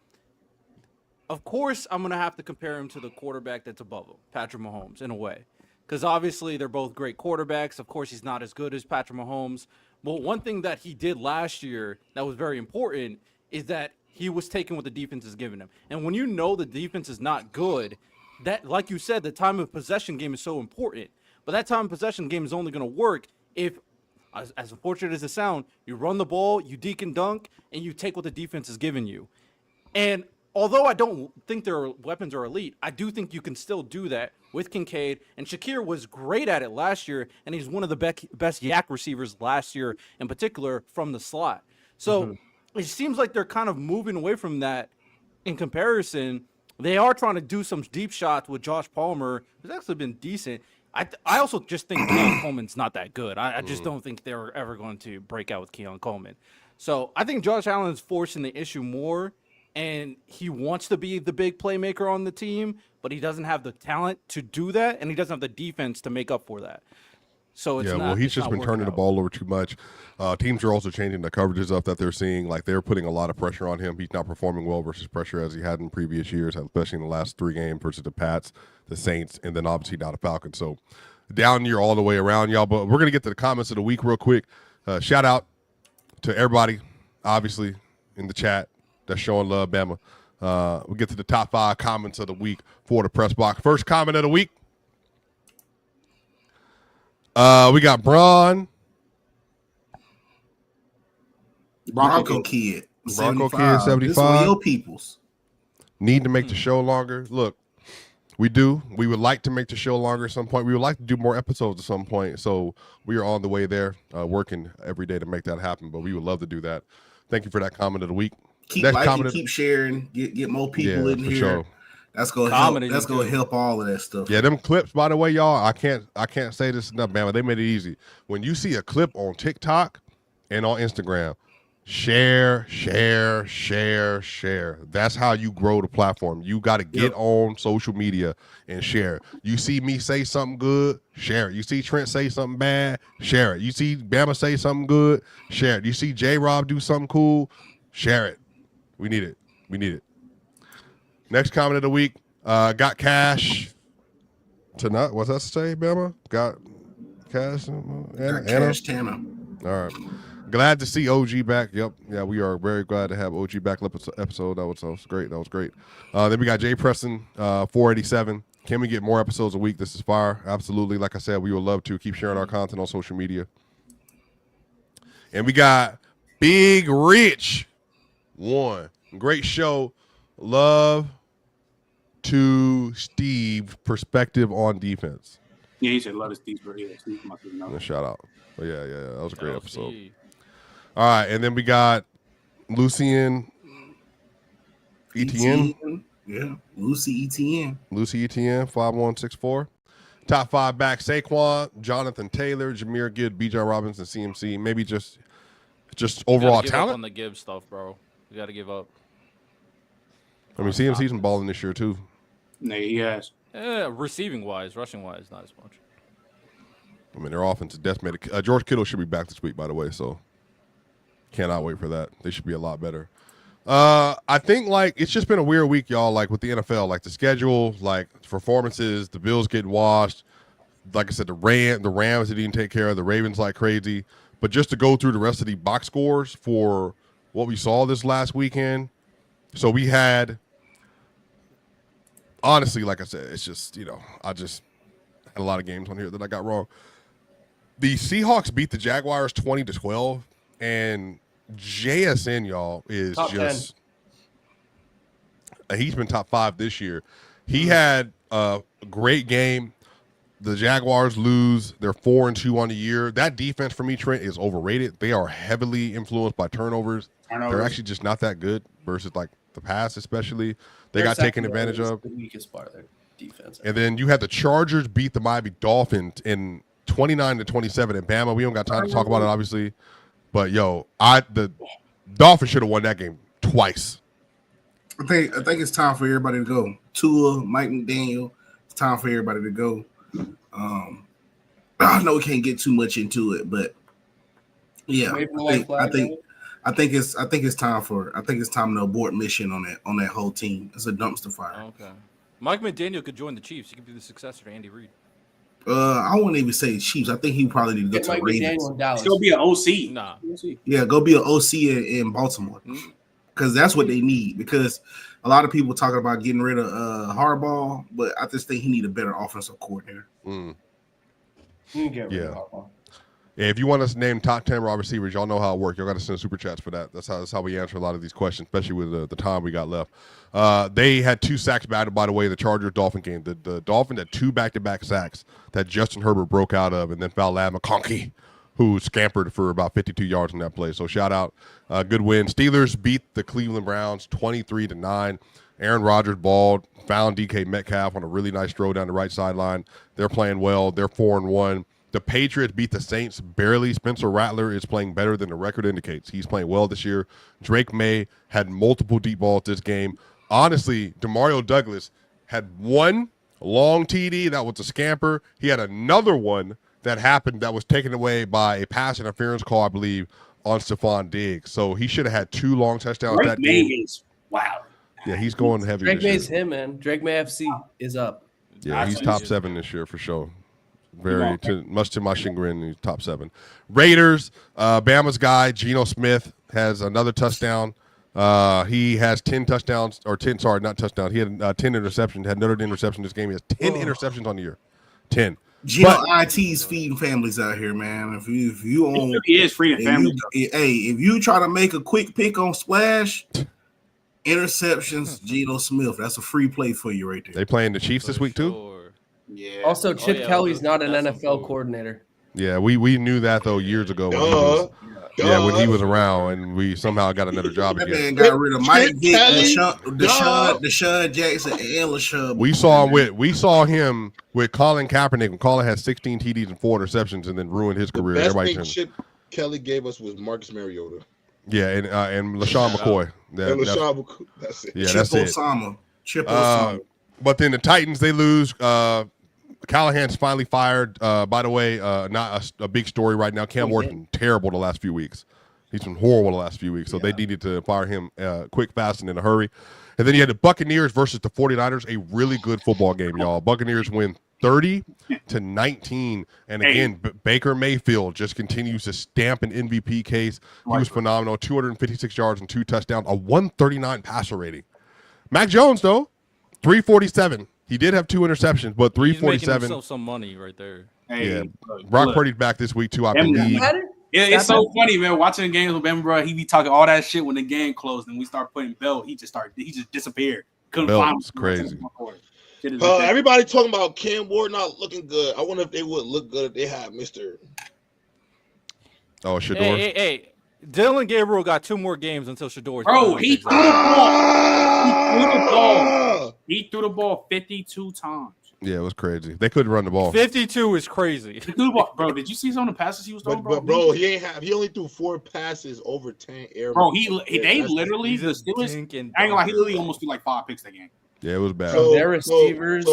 F: Of course, I'm gonna have to compare him to the quarterback that's above him, Patrick Mahomes, in a way. Because obviously they're both great quarterbacks. Of course, he's not as good as Patrick Mahomes. But one thing that he did last year that was very important is that he was taking what the defense is giving him. And when you know the defense is not good, that, like you said, the time of possession game is so important. But that time of possession game is only going to work if, as unfortunate as it sounds, you run the ball, you deke and dunk, and you take what the defense is giving you. And although I don't think their weapons are elite, I do think you can still do that with Kincaid. And Shakir was great at it last year, and he's one of the best yak receivers last year, in particular, from the slot. So it seems like they're kind of moving away from that in comparison. They are trying to do some deep shots with Josh Palmer, who's actually been decent. I also just think Keon Coleman's not that good. I just don't think they're ever going to break out with Keon Coleman. So I think Josh Allen is forcing the issue more. And he wants to be the big playmaker on the team, but he doesn't have the talent to do that, and he doesn't have the defense to make up for that. So it's
B: he's just been turning the ball over too much. Teams are also changing the coverages up that they're seeing. Like they're putting a lot of pressure on him. He's not performing well versus pressure as he had in previous years, especially in the last 3 games versus the Pats, the Saints, and then obviously now the Falcons. So down year all the way around, y'all. But we're gonna get to the comments of the week real quick. Shout out to everybody, obviously in the chat. That's showing love, Bama. We'll get to the top 5 comments of the week for the press box. First comment of the week. We got
A: Bronco Kid.
B: Bronco Kid 75.
A: This one of your peoples.
B: Need to make the show longer. Look, we do. We would like to make the show longer at some point. We would like to do more episodes at some point. So we are on the way there, working every day to make that happen. But we would love to do that. Thank you for that comment of the week.
A: Keep liking, keep sharing, get more people in here. Sure. That's gonna help. That's gonna help all of that stuff.
B: Yeah, them clips, by the way, y'all. I can't say this enough, man. But they made it easy. When you see a clip on TikTok and on Instagram, share. That's how you grow the platform. You got to get on social media and share. You see me say something good, share it. You see Trent say something bad, share it. You see Bama say something good, share it. You see J-Rob do something cool, share it. We need it. Next comment of the week. Got cash tonight. What's that say, Bama? Got cash.
A: Cash Tanner.
B: All right. Glad to see OG back. Yep. Yeah, we are very glad to have OG back episode. That was great. Then we got Jay Preston, 487. Can we get more episodes a week? This is fire. Absolutely. Like I said, we would love to keep sharing our content on social media. And we got Big Rich. 1. Great show. Love to Steve. Perspective on defense.
C: Yeah, he said love to Steve. Yeah, Steve must have known.
B: Shout out. But yeah, that was a great episode. All right, and then we got Lucien Etienne.
A: Yeah, Lucy Etienne.
B: 5164. Top 5 back: Saquon, Jonathan Taylor, Jameer Gibbs, Bijan Robinson, CMC. Maybe just overall
F: give
B: talent.
F: Up on the Gibbs stuff, bro. You got to give up.
B: I mean, CMC's been balling this year too.
C: No, he has.
F: Receiving wise, rushing wise, not as much.
B: I mean, their offense is decimated. George Kittle should be back this week, by the way, so cannot wait for that. They should be a lot better. I think like it's just been a weird week, y'all. Like with the NFL, like the schedule, like performances, the Bills getting washed. Like I said, the Rams they didn't take care of the Ravens like crazy. But just to go through the rest of the box scores for what we saw this last weekend. So we had, honestly, like I said, it's just I just had a lot of games on here that I got wrong. The Seahawks beat the Jaguars 20-12, and JSN, y'all, is
E: top
B: just 10. He's been top 5 this year. He had a great game. The Jaguars lose. They're 4-2 on the year. That defense for me, Trent, is overrated. They are heavily influenced by turnovers. They're actually just not that good versus like the pass, especially. They got taken advantage of.
E: The weakest part of their defense.
B: And then you had the Chargers beat the Miami Dolphins in 29-27 in Bama. We don't got time to talk about it, obviously. But the Dolphins should have won that game twice.
A: I think it's time for everybody to go. Tua, Mike McDaniel. It's time for everybody to go. I know we can't get too much into it, but yeah, I think it's time to abort mission on that whole team. It's a dumpster fire.
F: Okay, Mike McDaniel could join the Chiefs. He could be the successor to Andy Reid.
A: I wouldn't even say Chiefs. I think he probably need to go to the Ravens.
C: He's gonna be an OC.
F: Nah.
A: Yeah, go be an OC in Baltimore. Because that's what they need. Because a lot of people talking about getting rid of Harbaugh, but I just think he need a better offensive coordinator.
E: Get rid of Harbaugh.
B: Yeah, if you want us to name top 10 wide receivers, y'all know how it works. Y'all got to send super chats for that. That's how we answer a lot of these questions, especially with the time we got left. They had 2 sacks batted, by the way, the Chargers-Dolphin game. The Dolphins had 2 back-to-back sacks that Justin Herbert broke out of, and then fouled McConkey, who scampered for about 52 yards in that play. So shout out. Good win. Steelers beat the Cleveland Browns 23-9. Aaron Rodgers balled, found DK Metcalf on a really nice throw down the right sideline. They're playing well. They're 4-1. The Patriots beat the Saints barely. Spencer Rattler is playing better than the record indicates. He's playing well this year. Drake May had multiple deep balls this game. Honestly, DeMario Douglas had one long TD that was a scamper. He had another one that happened that was taken away by a pass interference call, I believe, on Stephon Diggs. So he should have had 2 long touchdowns
C: Drake
B: that game.
C: Is wow.
B: Yeah, he's going heavy.
E: Drake
B: this year.
E: May's him, man. Drake May FC is up.
B: Yeah, he's top 7 this year for sure. Much to my chagrin, he's top 7. Raiders, Bama's guy, Geno Smith, has another touchdown. He has 10 touchdowns, or 10, sorry, not touchdowns. He had 10 interceptions, had another interception this game. He has 10 interceptions on the year. 10.
A: Gino IT's feeding families out here, man. If you own,
C: he is feeding families.
A: If you try to make a quick pick on Splash, interceptions, Geno Smith, that's a free play for you right there.
B: They playing the Chiefs this week too?
C: Yeah.
E: Also, Chip Kelly's not an NFL coordinator.
B: Yeah, we knew that though years ago. When he was around, and we somehow got another job
A: That
B: again.
A: man got rid of Mike Vick, Deshaun Jackson, and LaShawn.
B: We saw him with Colin Kaepernick when Colin had 16 TDs and 4 interceptions, and then ruined his career.
D: The best thing Chip Kelly gave us was Marcus Mariota.
B: Yeah, and LaShawn McCoy.
D: That's it.
B: Yeah,
A: Chip
B: that's
A: Osama. Chip Osama.
B: But then the Titans, they lose. Callahan's finally fired. By the way, not a big story right now. Cam Ward's been terrible the last few weeks. He's been horrible the last few weeks. So they needed to fire him quick, fast, and in a hurry. And then you had the Buccaneers versus the 49ers, a really good football game, y'all. Buccaneers win 30-19. And again, Baker Mayfield just continues to stamp an MVP case. He was phenomenal. 256 yards and 2 touchdowns, a 139 passer rating. Mac Jones, though, 347. He did have 2 interceptions, but 347. He's making
F: himself some money right there.
B: Hey, Brock Purdy's back this week too, I believe.
C: It's so funny, man. Watching the games with Ben, bro, he be talking all that shit when the game closed, and we start putting Bell. He just disappeared. Couldn't find him.
B: Crazy.
D: Everybody talking about Cam Ward not looking good. I wonder if they would look good if they had Mr.
B: Oh, Shador.
F: Hey. Dylan Gabriel got 2 more games until Shador's.
C: Bro, he threw the ball. He threw the ball 52 times.
B: Yeah, it was crazy. They couldn't run the ball.
F: 52 is crazy.
C: He threw the ball. Bro, did you see some of the passes he was throwing, bro?
D: But bro, he only threw 4 passes over 10 air.
C: Bro, they literally the Steelers. I ain't gonna lie, he literally almost threw like 5 picks that game.
B: Yeah, it was bad.
E: So, their receivers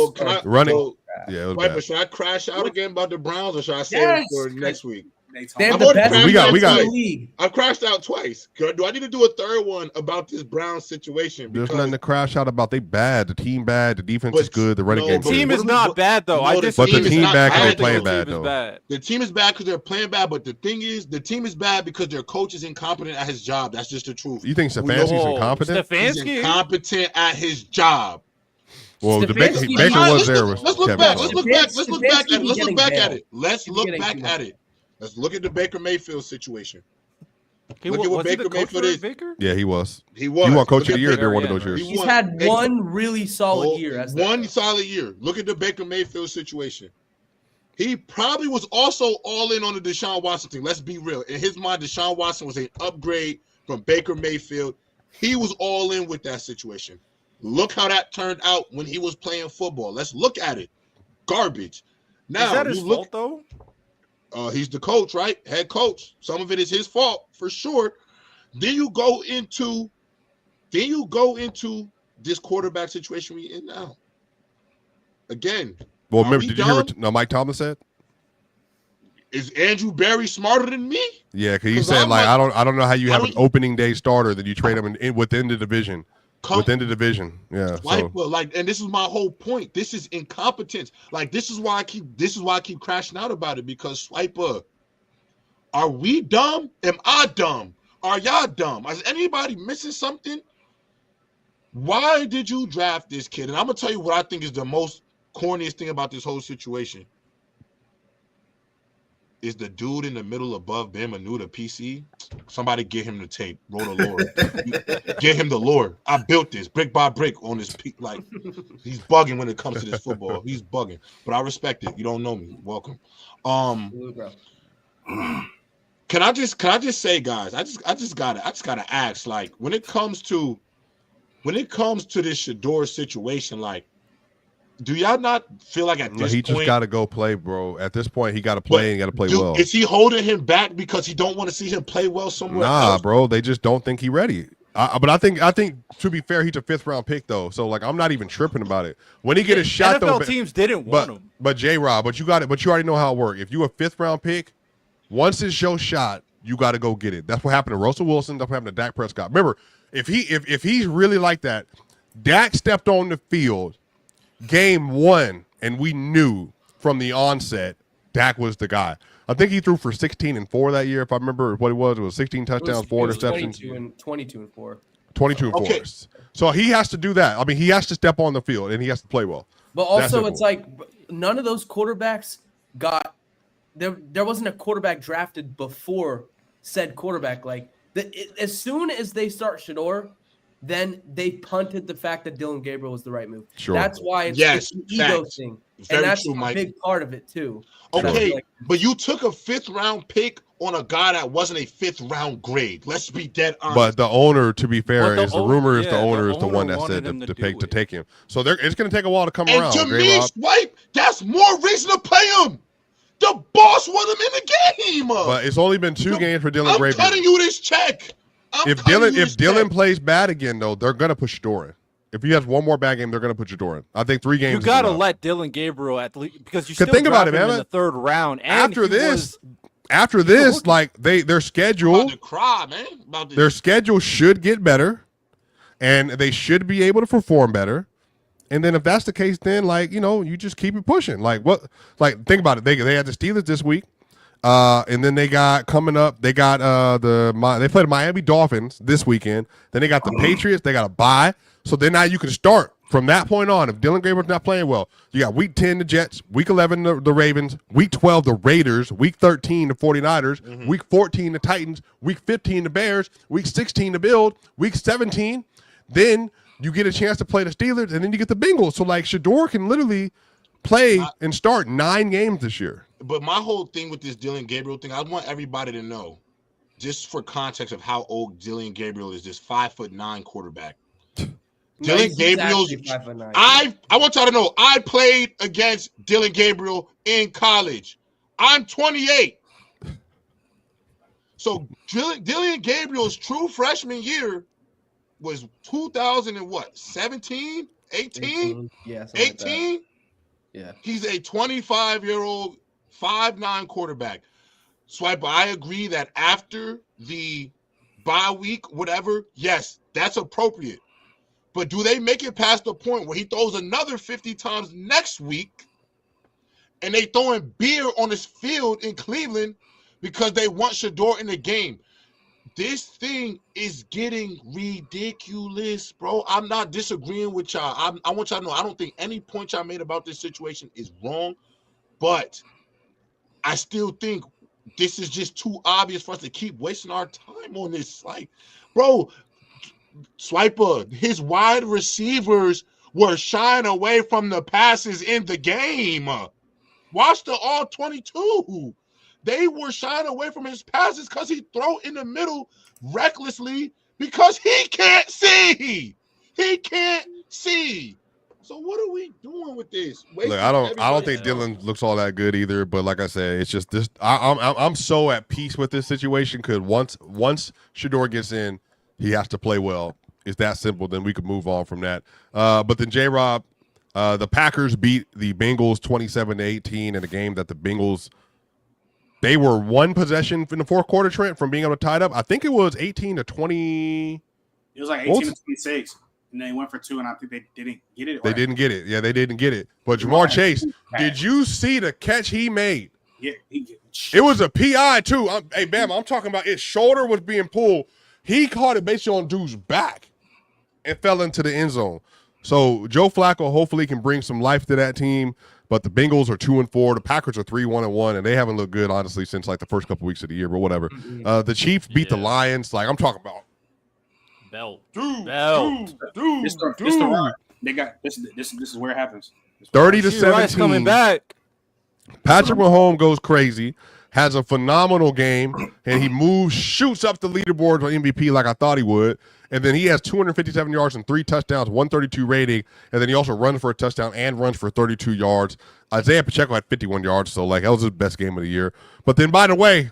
B: running. Yeah, it was bad.
D: But should I crash out again about the Browns, or should I save it for next week?
E: They have the best
B: we got
E: league.
D: I've crashed out twice. Do I need to do a third one about this Browns situation?
B: There's nothing to crash out about. They bad. The team bad. The defense is good. The running game.
F: The team is not bad though.
B: But the team bad because they playing bad though.
D: The team is bad because they're playing bad. But the thing is, the team is bad because their coach is incompetent at his job. That's just the truth.
B: You think Stefanski's incompetent?
D: He's incompetent at his job.
B: Well, Baker was there.
D: Let's look back. Let's look back. Let's look back at it. Let's look back at it. Let's look at the Baker Mayfield situation. Look at what Baker Mayfield is.
B: Yeah, he was.
D: He won
B: coach of the year during one of those years.
E: He's had one really solid year.
D: One solid year. Look at the Baker Mayfield situation. He probably was also all in on the Deshaun Watson thing. Let's be real. In his mind, Deshaun Watson was an upgrade from Baker Mayfield. He was all in with that situation. Look how that turned out when he was playing football. Let's look at it. Garbage. Now,
F: is that his fault though?
D: He's the coach, right? Head coach. Some of it is his fault for sure. Then you go into this quarterback situation we in now. Again.
B: Well, remember, did you hear what Mike Tomlin said?
D: Is Andrew Berry smarter than me?
B: Yeah, because he said I don't know how you have an opening day starter that you trade him within the division. Within the division, yeah.
D: And this is my whole point. This is incompetence. Like this is why I keep crashing out about it, because Swiper, are we dumb? Am I dumb? Are y'all dumb? Is anybody missing something? Why did you draft this kid? And I'm gonna tell you what I think is the most corniest thing about this whole situation. Is the dude in the middle above Ben Manu the PC? Somebody get him the tape. Roll the lore. Get him the lore. I built this brick by brick on this peak. Like he's bugging when it comes to this football. He's bugging. But I respect it. You don't know me. Welcome. Can I just say, guys, I just gotta ask, like, when it comes to this Shador situation, like, do y'all not feel like at this point...
B: He just got to go play, bro. At this point, he got to play and got to play well.
D: Is he holding him back because he don't want to see him play well somewhere else?
B: Nah, bro. They just don't think he's ready. But I think to be fair, he's a 5th-round pick, though. So, like, I'm not even tripping about it. When he get a shot,
F: NFL teams didn't want him.
B: But, J-Rob, but you already know how it works. If you a 5th-round pick, once it's your shot, you got to go get it. That's what happened to Russell Wilson. That's what happened to Dak Prescott. Remember, if he's really like that, Dak stepped on the field game 1, and we knew from the onset Dak was the guy. I think he threw for 16 and 4 that year, if I remember what it was. It was 16 touchdowns, 4 interceptions.
E: 22 and 4.
B: 22 and 4. So he has to do that. I mean, he has to step on the field, and he has to play well.
E: But also, it's like none of those quarterbacks got – there wasn't a quarterback drafted before said quarterback. Like, as soon as they start Shador – then they punted the fact that Dylan Gabriel was the right move.
B: Sure.
E: That's why it's an ego thing. And that's true, a big part of it, too.
D: Okay, but you took a 5th-round pick on a guy that wasn't a 5th-round grade. Let's be dead honest.
B: But the owner, to be fair, the owner is the one that said to take him. So it's going to take a while to come around.
D: And to me, Swipe, that's more reason to play him. The boss want him in the game.
B: But it's only been 2 games for Dylan Gabriel.
D: I'm cutting you this check.
B: If Dylan plays bad again, though, they're gonna push Shador in. If he has one more bad game, they're gonna put Shador in. I think 3 games.
F: You gotta let Dylan Gabriel at least, because you still
B: think about it, man.
F: In the 3rd round. And
B: after this, like their schedule,
D: about to cry, man.
B: Their schedule should get better, and they should be able to perform better. And then if that's the case, then you just keep it pushing. Like what? Like think about it. They had the Steelers this week. And then they got coming up. They got they played the Miami Dolphins this weekend. Then they got the Patriots. They got a bye. So then now you can start from that point on. If Dylan Gabriel's not playing well, you got week 10 the Jets, week 11 the Ravens, week 12 the Raiders, week 13 the 49ers, week 14 the Titans, week 15 the Bears, week 16 the Bills, week 17. Then you get a chance to play the Steelers, and then you get the Bengals. So like Shador can literally play and start 9 games this year.
D: But my whole thing with this Dylan Gabriel thing, I want everybody to know just for context of how old Dylan Gabriel is, this 5'9" quarterback.
E: No,
D: Dylan Gabriel's. I want y'all to know I played against Dylan Gabriel in college. I'm 28. So Dylan Gabriel's true freshman year was 2017, 18?
E: Yeah,
D: 18?
E: Like yeah.
D: He's a 25-year-old 5'9" quarterback. Swiper, I agree that after the bye week, whatever, yes, that's appropriate. But do they make it past the point where he throws another 50 times next week and they throwing beer on his field in Cleveland because they want Shador in the game? This thing is getting ridiculous, bro. I'm not disagreeing with y'all. I want y'all to know I don't think any point y'all made about this situation is wrong, but I still think this is just too obvious for us to keep wasting our time on this. Like, bro, Swiper, his wide receivers were shying away from the passes in the game. Watch the all 22. They were shying away from his passes because he throw in the middle recklessly because he can't see. He can't see. So what are we doing with this?
B: Look, I don't think Dylan looks all that good either. But like I said, it's just this. I'm so at peace with this situation because once Shador gets in, he has to play well. It's that simple. Then we could move on from that. But then J-Rob, the Packers beat the Bengals 27-18 in a game that the Bengals, they were one possession in the fourth quarter, Trent, from being able to tie it up. I think it was 18-20.
C: It was like 18-26. And they went for two, and I think they didn't get it.
B: They didn't get it. Yeah, they didn't get it. But Jamar Chase, did you see the catch he made?
C: Yeah.
B: It was a PI, too. Hey, Bam, I'm talking about his shoulder was being pulled. He caught it basically on dude's back and fell into the end zone. So Joe Flacco hopefully can bring some life to that team. But the Bengals are 2-4. The Packers are 3-1-1, and they haven't looked good, honestly, since like the first couple weeks of the year. But whatever. The Chiefs beat the Lions. Like I'm talking about.
F: Belt.
C: Dude. This is where it happens.
B: 30-17.
F: Coming back.
B: Patrick Mahomes goes crazy, has a phenomenal game, and he shoots up the leaderboard on MVP like I thought he would. And then he has 257 yards and 3 touchdowns, 132 rating, and then he also runs for a touchdown and runs for 32 yards. Isaiah Pacheco had 51 yards, so like that was his best game of the year. But then, by the way,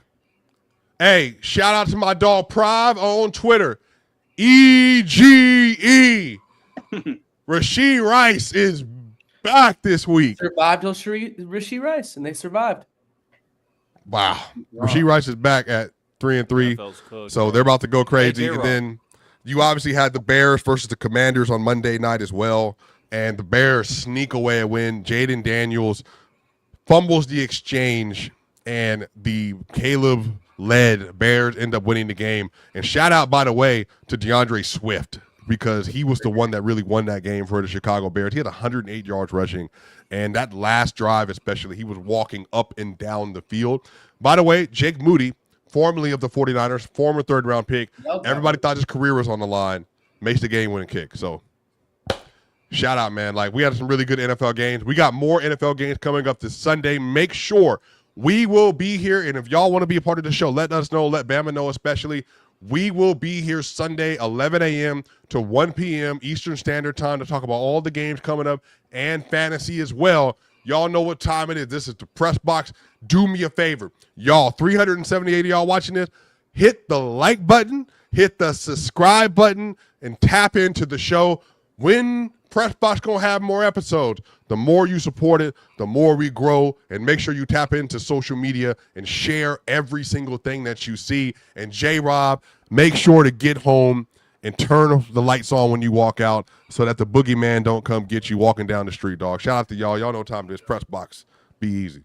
B: hey, shout out to my dog Prive on Twitter. EGE. Rashee Rice is back this week.
E: Survived Rashee Rice, and they survived.
B: Wow. Rashee Rice is back at 3-3. So they're about to go crazy. And then you obviously had the Bears versus the Commanders on Monday night as well. And the Bears sneak away a win. Jaden Daniels fumbles the exchange, and the Caleb-led Bears end up winning the game. And shout out, by the way, to DeAndre Swift, because he was the one that really won that game for the Chicago Bears. He had 108 yards rushing, and that last drive especially, he was walking up and down the field. By the way, Jake Moody, formerly of the 49ers, former third-round pick, everybody thought his career was on the line, makes the game-winning kick. So shout out, man. Like, we had some really good NFL games. We got more NFL games coming up this Sunday. Make sure we will be here, and if y'all want to be a part of the show, let us know. Let Bama know especially. We will be here Sunday, 11 a.m. to 1 p.m. Eastern Standard Time to talk about all the games coming up and fantasy as well. Y'all know what time it is. This is the Press Box. Do me a favor. Y'all, 378 of y'all watching this, hit the like button, hit the subscribe button, and tap into the show. When Press Box going to have more episodes, the more you support it, the more we grow. And make sure you tap into social media and share every single thing that you see. And J-Rob, make sure to get home and turn the lights on when you walk out so that the boogeyman don't come get you walking down the street, dog. Shout out to y'all. Y'all know what time it is. Press Box. Be easy.